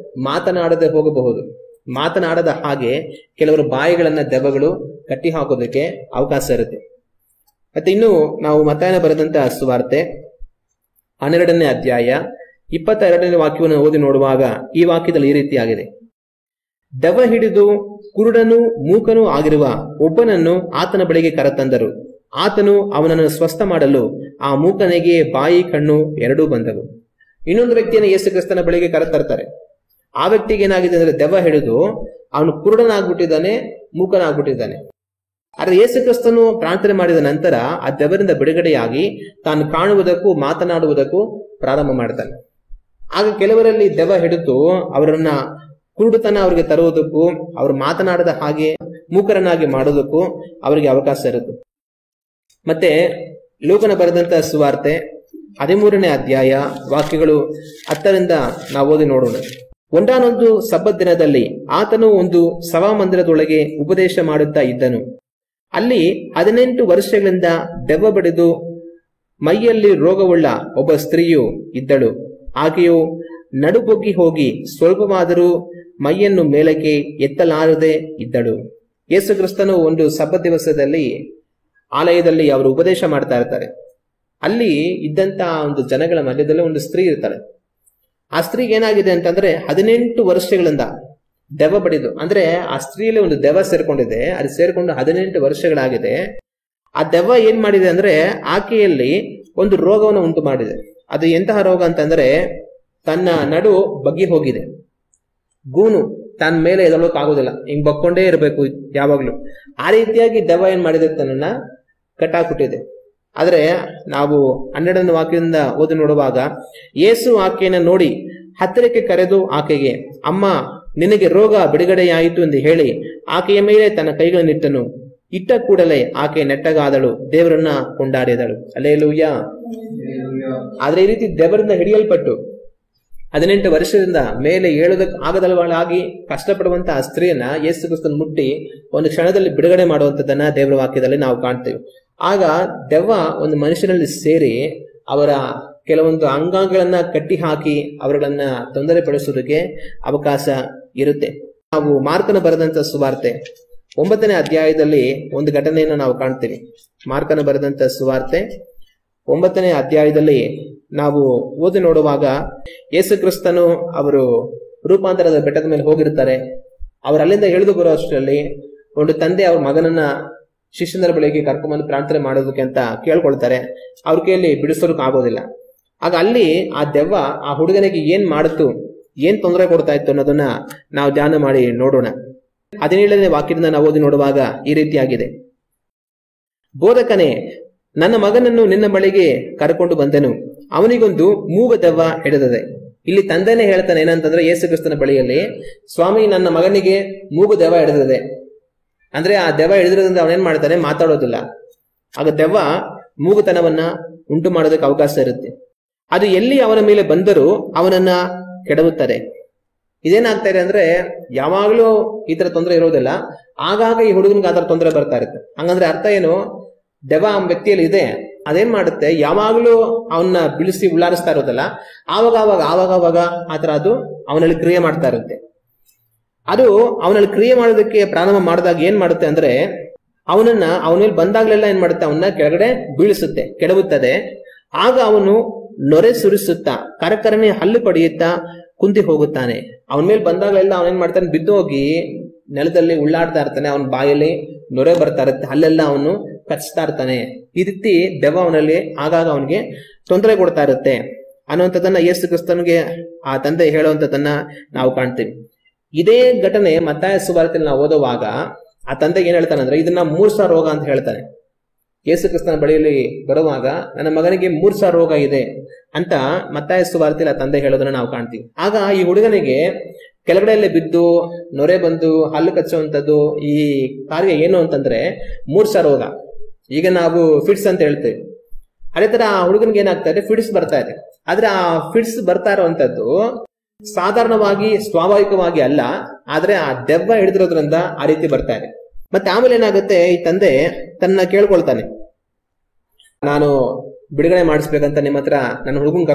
ಮಾತನಾಡದೆ ಹೋಗಬಹುದು. ಮಾತನಾಡದ ಹಾಗೆ ಕೆಲವರು ಬಾಯಿಗಳನ್ನ ದೆವ್ವಗಳು ಕಟ್ಟಿ ಹಾಕೋದಕ್ಕೆ ಅವಕಾಶ ಇರುತ್ತೆ. ಮತ್ತೆ ಇನ್ನು ನಾವು ಮತ್ತಾಯನ ಬರೆದಂತ ಸುವಾರ್ತೆ 12ನೇ ಅಧ್ಯಾಯ 22ನೇ ವಾಕ್ಯವನ್ನು ಓದಿ ನೋಡುವಾಗ ಈ ವಾಕ್ಯದಲ್ಲಿ ಈ ರೀತಿಯಾಗಿದೆ. ದೆವ್ವ ಹಿಡಿದು ಕುರುಡನೂ ಮೂಕನೂ ಆಗಿರುವ ಒಬ್ಬನನ್ನು ಆತನ ಬಳಿಗೆ ಕರೆತಂದರು. ಆತನು ಅವನನ್ನು ಸ್ವಸ್ಥ ಮಾಡಲು ಆ ಮೂಕನಿಗೆ ಬಾಯಿ ಕಣ್ಣು ಎರಡೂ ಬಂದವು. ಇನ್ನೊಂದು ವ್ಯಕ್ತಿಯನ್ನು ಯೇಸು ಕ್ರಿಸ್ತನ ಬಳಿಗೆ ಕರೆತರ್ತಾರೆ. ಆ ವ್ಯಕ್ತಿಗೆ ಏನಾಗಿದೆ ಅಂದ್ರೆ ದೆವ್ವ ಹಿಡಿದು ಅವನು ಕುರುಡನಾಗ್ಬಿಟ್ಟಿದ್ದಾನೆ, ಮೂಕನಾಗ್ಬಿಟ್ಟಿದ್ದಾನೆ. ಆದ್ರೆ ಯೇಸು ಕ್ರಿಸ್ತನು ಪ್ರಾರ್ಥನೆ ಮಾಡಿದ ನಂತರ ಆ ದೆವ್ವದಿಂದ ಬಿಡುಗಡೆಯಾಗಿ ತಾನು ಕಾಣುವುದಕ್ಕೂ ಮಾತನಾಡುವುದಕ್ಕೂ ಪ್ರಾರಂಭ ಮಾಡ್ತಾನೆ. ಆಗ ಕೆಲವರಲ್ಲಿ ದೆವ್ವ ಹಿಡಿದು ಅವರನ್ನ ಕುರುಡುತನ ಅವರಿಗೆ ತರುವುದಕ್ಕೂ, ಅವರು ಮಾತನಾಡದ ಹಾಗೆ ಮೂಕರನ್ನಾಗಿ ಮಾಡೋದಕ್ಕೂ ಅವರಿಗೆ ಅವಕಾಶ ಇರುತ್ತೆ. ಮತ್ತೆ ಲೂಕನ ಬರೆದಂತಹ ಸುವಾರ್ತೆ 13ನೇ ಅಧ್ಯಾಯ ವಾಕ್ಯಗಳು 10ರಿಂದ ನಾವು ಓದಿ ನೋಡೋಣ. ಒಂದಾನೊಂದು ಸಬ್ಬತ್ ದಿನದಲ್ಲಿ ಆತನು ಒಂದು ಸಭಾಮಂದಿರದೊಳಗೆ ಉಪದೇಶ ಮಾಡುತ್ತಾ ಇದ್ದನು. ಅಲ್ಲಿ 18 ವರ್ಷಗಳಿಂದ ದೆವ್ವ ಬಡಿದು ಮೈಯಲ್ಲಿ ರೋಗವುಳ್ಳ ಒಬ್ಬ ಸ್ತ್ರೀಯು ಇದ್ದಳು. ಆಕೆಯು ನಡುಬೊಗ್ಗಿ ಹೋಗಿ ಸ್ವಲ್ಪವಾದರೂ ಮೈಯನ್ನು ಮೇಲಕ್ಕೆ ಎತ್ತಲಾರದೆ ಇದ್ದಳು. ಯೇಸು ಕ್ರಿಸ್ತನು ಒಂದು ಸಬ್ಬತ್ ದಿವಸದಲ್ಲಿ ಆಲಯದಲ್ಲಿ ಅವರು ಉಪದೇಶ ಮಾಡ್ತಾ ಇರ್ತಾರೆ. ಅಲ್ಲಿ ಇದ್ದಂತ ಒಂದು ಜನಗಳ ಮಧ್ಯದಲ್ಲಿ ಒಂದು ಸ್ತ್ರೀ ಇರ್ತಾಳೆ. ಆ ಸ್ತ್ರೀಗೆ ಏನಾಗಿದೆ ಅಂತಂದ್ರೆ 18 ವರ್ಷಗಳಿಂದ ದೆವ್ವ ಬಡಿದು, ಅಂದ್ರೆ ಆ ಸ್ತ್ರೀಯಲ್ಲಿ ಒಂದು ದೆವ್ವ ಸೇರ್ಕೊಂಡಿದೆ. ಅದು ಸೇರ್ಕೊಂಡು 18 ವರ್ಷಗಳಾಗಿದೆ. ಆ ದೆವ್ವ ಏನ್ ಮಾಡಿದೆ ಅಂದ್ರೆ ಆಕೆಯಲ್ಲಿ ಒಂದು ರೋಗವನ್ನು ಉಂಟು ಮಾಡಿದೆ. ಅದು ಎಂತಹ ರೋಗ ಅಂತಂದ್ರೆ ತನ್ನ ನಡು ಬಗ್ಗಿ ಹೋಗಿದೆ, ಗೂನು ತನ್ನ ಮೇಲೆ ಎದಳೋಕ್ ಆಗೋದಿಲ್ಲ, ಹಿಂಗ್ ಬಕ್ಕೊಂಡೇ ಇರಬೇಕು ಯಾವಾಗ್ಲೂ. ಆ ರೀತಿಯಾಗಿ ದೆವ್ವ ಏನ್ ಮಾಡಿದೆ, ತನ್ನನ್ನ ಕಟ್ಟಾಕ್ಬಿಟ್ಟಿದೆ. ಆದ್ರೆ ನಾವು 12ನೇ ವಾಕ್ಯದಿಂದ ಓದಿ ನೋಡುವಾಗ ಯೇಸು ಆಕೆಯನ್ನು ನೋಡಿ ಹತ್ತಿರಕ್ಕೆ ಕರೆದು ಆಕೆಗೆ, ಅಮ್ಮ, ನಿನಗೆ ರೋಗ ಬಿಡುಗಡೆಯಾಯಿತು ಎಂದು ಹೇಳಿ ಆಕೆಯ ಮೇಲೆ ತನ್ನ ಕೈಗಳನ್ನಿಟ್ಟನು. ಇಟ್ಟ ಕೂಡಲೇ ಆಕೆ ನೆಟ್ಟಗಾದಳು, ದೇವರನ್ನ ಕೊಂಡಾಡಿದಳು. ಹಲ್ಲೆಲೂಯಾ. ಆದ್ರೆ ಈ ರೀತಿ ದೇವರಿಂದ ಹಿಡಿಯಲ್ಪಟ್ಟು 18 ವರ್ಷದಿಂದ ಮೇಲೆ ಏಳೋದಕ್ಕೆ ಆಗದಳವಾಗಿ ಕಷ್ಟಪಡುವಂತ ಆ ಸ್ತ್ರೀಯನ್ನ ಯೇಸು ಕ್ರಿಸ್ತನ ಮುಟ್ಟಿ ಒಂದು ಕ್ಷಣದಲ್ಲಿ ಬಿಡುಗಡೆ ಮಾಡುವಂತದನ್ನ ದೇವರ ವಾಕ್ಯದಲ್ಲಿ ನಾವು ಕಾಣ್ತೇವೆ. ಆಗ ದೆವ್ವ ಒಂದು ಮನುಷ್ಯನಲ್ಲಿ ಸೇರಿ ಅವರ ಕೆಲವೊಂದು ಅಂಗಾಂಗಗಳನ್ನ ಕಟ್ಟಿ ಹಾಕಿ ಅವರುಗಳನ್ನ ತೊಂದರೆ ಪಡಿಸುವುದಕ್ಕೆ ಅವಕಾಶ ಇರುತ್ತೆ. ನಾವು ಮಾರ್ಕನ ಬರೆದಂತ ಸುವಾರ್ತೆ 9ನೇ ಅಧ್ಯಾಯದಲ್ಲಿ ಒಂದು ಘಟನೆಯನ್ನು ನಾವು ಕಾಣ್ತೀವಿ. ಮಾರ್ಕನ ಬರೆದಂತ ಸುವಾರ್ತೆ 9ನೇ ಅಧ್ಯಾಯದಲ್ಲಿ ನಾವು ಓದಿ ನೋಡುವಾಗ ಯೇಸು ಕ್ರಿಸ್ತನು ಅವರು ರೂಪಾಂತರದ ಬೆಟ್ಟದ ಮೇಲೆ ಹೋಗಿರ್ತಾರೆ. ಅವರು ಅಲ್ಲಿಂದ ಇಳಿದು ಬರೋ ಅಷ್ಟರಲ್ಲಿ ಒಂದು ತಂದೆ ಅವ್ರ ಮಗನನ್ನ ಶಿಷ್ಯನರ ಬಳಿಗೆ ಕರ್ಕೊಂಡ್ಬಂದು ಪ್ರಾರ್ಥನೆ ಮಾಡೋದಕ್ಕೆ ಅಂತ ಕೇಳ್ಕೊಳ್ತಾರೆ. ಅವ್ರ ಕೈಯಲ್ಲಿ ಬಿಡಿಸೋದಕ್ಕೆ ಆಗೋದಿಲ್ಲ. ಆಗ ಅಲ್ಲಿ ಆ ದೆವ್ವ ಆ ಹುಡುಗನಿಗೆ ಏನ್ ಮಾಡಿತು, ಏನ್ ತೊಂದರೆ ಕೊಡ್ತಾ ಇತ್ತು ಅನ್ನೋದನ್ನ ನಾವು ಧ್ಯಾನ ಮಾಡಿ ನೋಡೋಣ. 17ನೇ ವಾಕ್ಯದಿಂದ ನಾವು ಓದಿ ನೋಡುವಾಗ ಈ ರೀತಿಯಾಗಿದೆ. ಬೋಧಕನೇ, ನನ್ನ ಮಗನನ್ನು ನಿನ್ನ ಬಳಿಗೆ ಕರ್ಕೊಂಡು ಬಂದೆನು, ಅವನಿಗೊಂದು ಮೂಗ ದೆವ್ವ ಹಿಡಿದಿದೆ. ಇಲ್ಲಿ ತಂದೆನೇ ಹೇಳ್ತಾನೆ ಏನಂತಂದ್ರೆ ಯೇಸು ಕ್ರಿಸ್ತನ ಬಳಿಯಲ್ಲಿ, ಸ್ವಾಮಿ, ನನ್ನ ಮಗನಿಗೆ ಮೂಗು ದೆವ್ವ ಹಿಡಿದಿದೆ. ಅಂದ್ರೆ ಆ ದೆವ್ವ ಹಿಡಿದ್ರಿಂದ ಅವನೇನ್ ಮಾಡ್ತಾನೆ, ಮಾತಾಡೋದಿಲ್ಲ. ಆಗ ದೆವ್ವ ಮೂಗುತನವನ್ನ ಉಂಟು ಮಾಡೋದಕ್ಕೆ ಅವಕಾಶ ಇರುತ್ತೆ. ಅದು ಎಲ್ಲಿ ಅವನ ಮೇಲೆ ಬಂದರೂ ಅವನನ್ನ ಕೆಡವುತ್ತದೆ. ಇದೇನಾಗ್ತಾ ಇದೆ ಅಂದ್ರೆ ಯಾವಾಗ್ಲೂ ಈ ತರ ತೊಂದರೆ ಇರೋದಿಲ್ಲ, ಆಗಾಗ ಈ ಹುಡುಗನಿಗೆ ಆ ತರ ತೊಂದರೆ ಬರ್ತಾ ಇರುತ್ತೆ. ಹಂಗಂದ್ರೆ ಅರ್ಥ ಏನು, ದೆವ್ವ ಆ ವ್ಯಕ್ತಿಯಲ್ಲಿ ಇದೆ, ಅದೇನ್ ಮಾಡುತ್ತೆ, ಯಾವಾಗ್ಲೂ ಅವನ್ನ ಬಿಳಿಸಿ ಉಳ್ಳಾರಿಸ್ತಾ ಇರೋದಲ್ಲ, ಆವಾಗ ಆತರ ಅದು ಅವನಲ್ಲಿ ಕ್ರಿಯೆ ಮಾಡ್ತಾ ಇರುತ್ತೆ. ಅದು ಅವನಲ್ಲಿ ಕ್ರಿಯೆ ಮಾಡೋದಕ್ಕೆ ಪ್ರಾರಂಭ ಮಾಡಿದಾಗ ಏನ್ ಮಾಡುತ್ತೆ ಅಂದ್ರೆ ಅವನ ಮೇಲೆ ಬಂದಾಗ್ಲೆಲ್ಲ ಏನ್ ಮಾಡುತ್ತೆ, ಅವನ್ನ ಕೆಳಗಡೆ ಬೀಳಿಸುತ್ತೆ, ಕೆಡವುತ್ತದೆ. ಆಗ ಅವನು ನೊರೆ ಸುರಿಸುತ್ತಾ ಕರಕರನೆ ಹಲ್ಲು ಪಡೆಯುತ್ತಾ ಕುಂದಿ ಹೋಗುತ್ತಾನೆ. ಅವನ ಮೇಲೆ ಬಂದಾಗಲೆಲ್ಲ ಅವನೇನ್ ಮಾಡ್ತಾನೆ, ಬಿದ್ದು ಹೋಗಿ ನೆಲದಲ್ಲಿ ಉಳ್ಳಾಡ್ತಾ ಇರ್ತಾನೆ, ಅವನ ಬಾಯಲ್ಲಿ ನೊರೆ ಬರ್ತಾ ಇರುತ್ತೆ, ಅಲ್ಲೆಲ್ಲ ಅವನು ಕಚ್ತಾ ಇರ್ತಾನೆ. ಈ ರೀತಿ ದೆವ್ವ ಅವನಲ್ಲಿ ಆಗಾಗ ಅವನಿಗೆ ತೊಂದರೆ ಕೊಡ್ತಾ ಇರುತ್ತೆ ಅನ್ನುವಂಥದ್ದನ್ನ ಯೇಸು ಕ್ರಿಸ್ತನಿಗೆ ಆ ತಂದೆ ಹೇಳುವಂಥದ್ದನ್ನ ನಾವು ಕಾಣ್ತೀವಿ. ಇದೇ ಘಟನೆ ಮತ್ತಾಯ ಸುವಾರ್ತೆಯಲ್ಲಿ ನಾವು ಓದುವಾಗ ಆ ತಂದೆಗೆ ಏನ್ ಹೇಳ್ತಾನೆ ಅಂದ್ರೆ ಇದನ್ನ ಮೂರ್ಛಾ ರೋಗ ಅಂತ ಹೇಳ್ತಾನೆ. ಯೇಸು ಕ್ರಿಸ್ತನ ಬಳಿಯಲ್ಲಿ ಬರುವಾಗ ನನ್ನ ಮಗನಿಗೆ ಮೂರ್ಛಾ ರೋಗ ಇದೆ ಅಂತ ಮತ್ತಾಯ ಸುವಾರ್ತೆಯಲ್ಲಿ ಆ ತಂದೆ ಹೇಳೋದನ್ನ ನಾವು ಕಾಣ್ತೀವಿ. ಆಗ ಈ ಹುಡುಗನಿಗೆ ಕೆಳಗಡೆಯಲ್ಲೇ ಬಿದ್ದು ನೊರೆ ಬಂದು ಹಲ್ಲು ಕಚ್ಚುವಂಥದ್ದು ಈ ಕಾರ್ಯ ಏನು ಅಂತಂದ್ರೆ ಮೂರ್ಛಾ ರೋಗ. ಈಗ ನಾವು ಫಿಟ್ಸ್ ಅಂತ ಹೇಳ್ತೇವೆ. ಅದೇ ತರ ಆ ಹುಡುಗನಿಗೆ ಏನಾಗ್ತಾ ಇದೆ, ಫಿಟ್ಸ್ ಬರ್ತಾ ಇದೆ. ಆದ್ರೆ ಆ ಫಿಟ್ಸ್ ಬರ್ತಾ ಇರುವಂತದ್ದು ಸಾಧಾರಣವಾಗಿ ಸ್ವಾಭಾವಿಕವಾಗಿ ಅಲ್ಲ, ಆದ್ರೆ ಆ ದೆವ್ವ ಹಿಡಿದಿರೋದ್ರಿಂದ ಆ ರೀತಿ ಬರ್ತಾ ಇದೆ. ಮತ್ತೆ ಆಮೇಲೆ ಏನಾಗುತ್ತೆ, ಈ ತಂದೆ ತನ್ನ ಕೇಳ್ಕೊಳ್ತಾನೆ, ನಾನು ಬಿಡುಗಡೆ ಮಾಡಿಸ್ಬೇಕಂತ ನಿಮ್ಮ ಹತ್ರ ನನ್ನ ಹುಡುಗನ್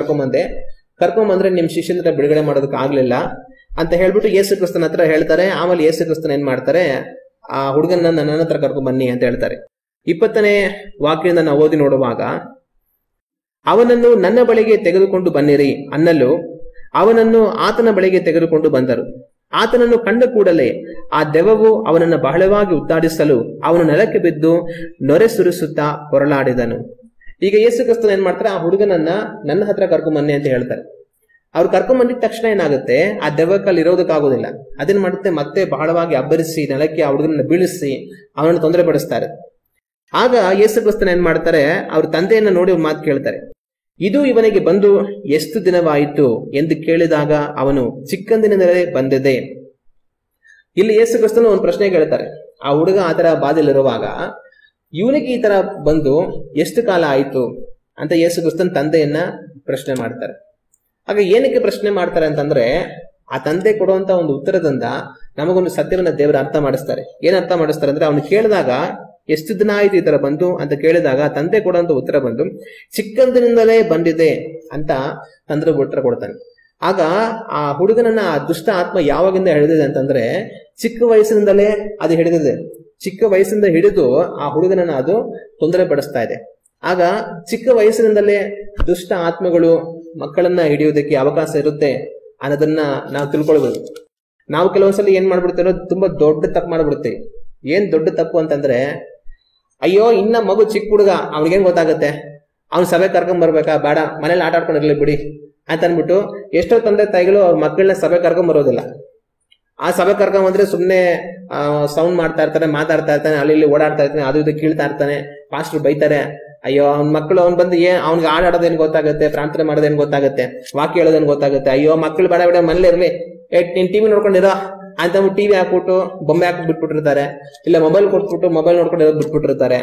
ಕರ್ಕೊಂಬಂದ್ರೆ ನಿಮ್ ಶಿಷ್ಯನ ಹತ್ರ ಬಿಡುಗಡೆ ಮಾಡೋದಕ್ಕೆ ಆಗ್ಲಿಲ್ಲ ಅಂತ ಹೇಳ್ಬಿಟ್ಟು ಯೇಸು ಕ್ರಿಸ್ತನ ಹತ್ರ ಹೇಳ್ತಾರೆ. ಆಮೇಲೆ ಯೇಸು ಕ್ರಿಸ್ತನ ಏನ್ ಮಾಡ್ತಾರೆ, ಆ ಹುಡುಗನ ನನ್ನ ಹತ್ರ ಕರ್ಕೊಂಡ್ ಬನ್ನಿ ಅಂತ ಹೇಳ್ತಾರೆ. 20ನೇ ವಾಕ್ಯದಿಂದ ನಾವು ಓದಿ ನೋಡುವಾಗ, ಅವನನ್ನು ನನ್ನ ಬಳಿಗೆ ತೆಗೆದುಕೊಂಡು ಬನ್ನಿರಿ ಅನ್ನಲು ಅವನನ್ನು ಆತನ ಬಳಿಗೆ ತೆಗೆದುಕೊಂಡು ಬಂದರು. ಆತನನ್ನು ಕಂಡ ಕೂಡಲೇ ಆ ದೆವ್ವವು ಅವನನ್ನು ಬಹಳವಾಗಿ ಉದ್ದಾಡಿಸಲು ಅವನು ನೆಲಕ್ಕೆ ಬಿದ್ದು ನೊರೆ ಸುರಿಸುತ್ತಾ ಹೊರಳಾಡಿದನು. ಈಗ ಯೇಸು ಕ್ರಿಸ್ತನ ಏನ್ ಮಾಡ್ತಾರೆ, ಆ ಹುಡುಗನನ್ನ ನನ್ನ ಹತ್ರ ಕರ್ಕೊಂಡ್ ಬನ್ನಿ ಅಂತ ಹೇಳ್ತಾರೆ. ಅವ್ರು ಕರ್ಕೊಂಡ್ ಬಂದಿದ ತಕ್ಷಣ ಏನಾಗುತ್ತೆ, ಆ ದೆವ್ವಕ್ಕಲ್ಲಿ ಇರೋದಕ್ಕಾಗೋದಿಲ್ಲ. ಅದೇನ್ ಮಾಡುತ್ತೆ, ಮತ್ತೆ ಬಹಳವಾಗಿ ಅಬ್ಬರಿಸಿ ನೆಲಕ್ಕೆ ಆ ಹುಡುಗನನ್ನ ಬೀಳಿಸಿ ಅವನನ್ನು ತೊಂದರೆ ಪಡಿಸ್ತಾರೆ. ಆಗ ಯೇಸು ಕ್ರಿಸ್ತನ ಏನ್ ಮಾಡ್ತಾರೆ, ಅವ್ರ ತಂದೆಯನ್ನ ನೋಡಿ ಒಂದು ಮಾತು ಕೇಳ್ತಾರೆ. ಇದು ಇವನಿಗೆ ಬಂದು ಎಷ್ಟು ದಿನವಾಯಿತು ಎಂದು ಕೇಳಿದಾಗ ಅವನು ಚಿಕ್ಕಂದಿನಿಂದಲೇ ಬಂದಿದೆ. ಇಲ್ಲಿ ಯೇಸು ಕ್ರಿಸ್ತನು ಒಂದು ಪ್ರಶ್ನೆ ಕೇಳ್ತಾರೆ. ಆ ಹುಡುಗ ಆತರ ಬಾಧೆಯಲ್ಲಿರುವಾಗ ಇವನಿಗೆ ಈ ತರ ಬಂದು ಎಷ್ಟು ಕಾಲ ಆಯ್ತು ಅಂತ ಯೇಸು ಕ್ರಿಸ್ತನ ತಂದೆಯನ್ನ ಪ್ರಶ್ನೆ ಮಾಡ್ತಾರೆ. ಆಗ ಏನಕ್ಕೆ ಪ್ರಶ್ನೆ ಮಾಡ್ತಾರೆ ಅಂತಂದ್ರೆ, ಆ ತಂದೆ ಕೊಡುವಂತ ಒಂದು ಉತ್ತರದಿಂದ ನಮಗೊಂದು ಸತ್ಯವನ್ನ ದೇವರ ಅರ್ಥ ಮಾಡಿಸ್ತಾರೆ. ಏನ್ ಅರ್ಥ ಮಾಡಿಸ್ತಾರೆ ಅಂದ್ರೆ, ಅವನು ಕೇಳಿದಾಗ ಎಷ್ಟು ದಿನ ಆಯ್ತು ಈ ತರ ಬಂದು ಅಂತ ಕೇಳಿದಾಗ ತಂದೆ ಕೊಡುವಂತ ಉತ್ತರ ಬಂದು ಚಿಕ್ಕಂದಿನಿಂದಲೇ ಬಂದಿದೆ ಅಂತ ತಂದೆ ಉತ್ತರ ಕೊಡ್ತಾನೆ. ಆಗ ಆ ಹುಡುಗನನ್ನ ಆ ದುಷ್ಟ ಆತ್ಮ ಯಾವಾಗಿಂದ ಹಿಡಿದಿದೆ ಅಂತಂದ್ರೆ, ಚಿಕ್ಕ ವಯಸ್ಸಿನಿಂದಲೇ ಅದು ಹಿಡಿದಿದೆ. ಚಿಕ್ಕ ವಯಸ್ಸಿಂದ ಹಿಡಿದು ಆ ಹುಡುಗನನ್ನ ಅದು ತೊಂದರೆ ಪಡಿಸ್ತಾ ಇದೆ. ಆಗ ಚಿಕ್ಕ ವಯಸ್ಸಿನಿಂದಲೇ ದುಷ್ಟ ಆತ್ಮಗಳು ಮಕ್ಕಳನ್ನ ಹಿಡಿಯೋದಕ್ಕೆ ಅವಕಾಶ ಇರುತ್ತೆ ಅನ್ನೋದನ್ನ ನಾವು ತಿಳ್ಕೊಳ್ಬಹುದು. ನಾವು ಕೆಲವೊಂದ್ಸಲ ಏನ್ ಮಾಡ್ಬಿಡ್ತೇವೆ, ತುಂಬಾ ದೊಡ್ಡ ತಪ್ಪು ಮಾಡ್ಬಿಡ್ತೇವೆ. ಏನ್ ದೊಡ್ಡ ತಪ್ಪು ಅಂತಂದ್ರೆ, ಅಯ್ಯೋ ಇನ್ನ ಮಗು ಚಿಕ್ಕ ಹುಡುಗ, ಅವ್ನಿಗೇನ್ ಗೊತ್ತಾಗುತ್ತೆ, ಅವ್ನ ಸಭೆ ಕರ್ಕೊಂಡ್ ಬರ್ಬೇಕಾ, ಬೇಡ ಮನೇಲಿ ಆಟ ಆಡ್ಕೊಂಡಿರ್ಲಿ ಬಿಡಿ ಅಂತ ಅಂದ್ಬಿಟ್ಟು ಎಷ್ಟೋ ತಂದೆ ತಾಯಿಗಳು ಅವ್ರ ಮಕ್ಕಳನ್ನ ಸಭೆ ಕರ್ಕೊಂಡ್ ಬರೋದಿಲ್ಲ. ಆ ಸಭೆ ಕರ್ಕೊಂಡ್ ಬಂದ್ರೆ ಸುಮ್ನೆ ಸೌಂಡ್ ಮಾಡ್ತಾ ಇರ್ತಾನೆ, ಮಾತಾಡ್ತಾ ಇರ್ತಾನೆ, ಅಲ್ಲಿ ಇಲ್ಲಿ ಓಡಾಡ್ತಾ ಇರ್ತಾನೆ, ಅದು ಇದು ಕೀಳ್ತಾ ಇರ್ತಾನೆ, ಪಾಸ್ಟರ್ ಬೈತಾರೆ. ಅಯ್ಯೋ ಅವ್ನ ಮಕ್ಕಳು ಅವ್ನ್ ಬಂದು ಅವ್ನಿಗೆ ಆಡೋದೇನ್ ಗೊತ್ತಾಗುತ್ತೆ, ಪ್ರಾರ್ಥನೆ ಮಾಡೋದೇನ್ ಗೊತ್ತಾಗುತ್ತೆ, ವಾಕ್ಯ ಹೇಳೋದೇನ್ ಗೊತ್ತಾಗುತ್ತೆ. ಅಯ್ಯೋ ಮಕ್ಕಳು ಬೇಡ ಬೇಡ ಮನೇಲಿ ಇರ್ಲಿ, ನೀನ್ ಟಿವಿ ನೋಡ್ಕೊಂಡಿರೋ ಅಂತ ಟಿವಿ ಹಾಕ್ಬಿಟ್ಟು ಬೊಂಬೆ ಹಾಕಿ ಬಿಟ್ಬಿಟ್ಟಿರ್ತಾರೆ, ಇಲ್ಲ ಮೊಬೈಲ್ ಕೊಟ್ಬಿಟ್ಟು ಮೊಬೈಲ್ ನೋಡ್ಕೊಂಡು ಬಿಟ್ಬಿಟ್ಟಿರ್ತಾರೆ.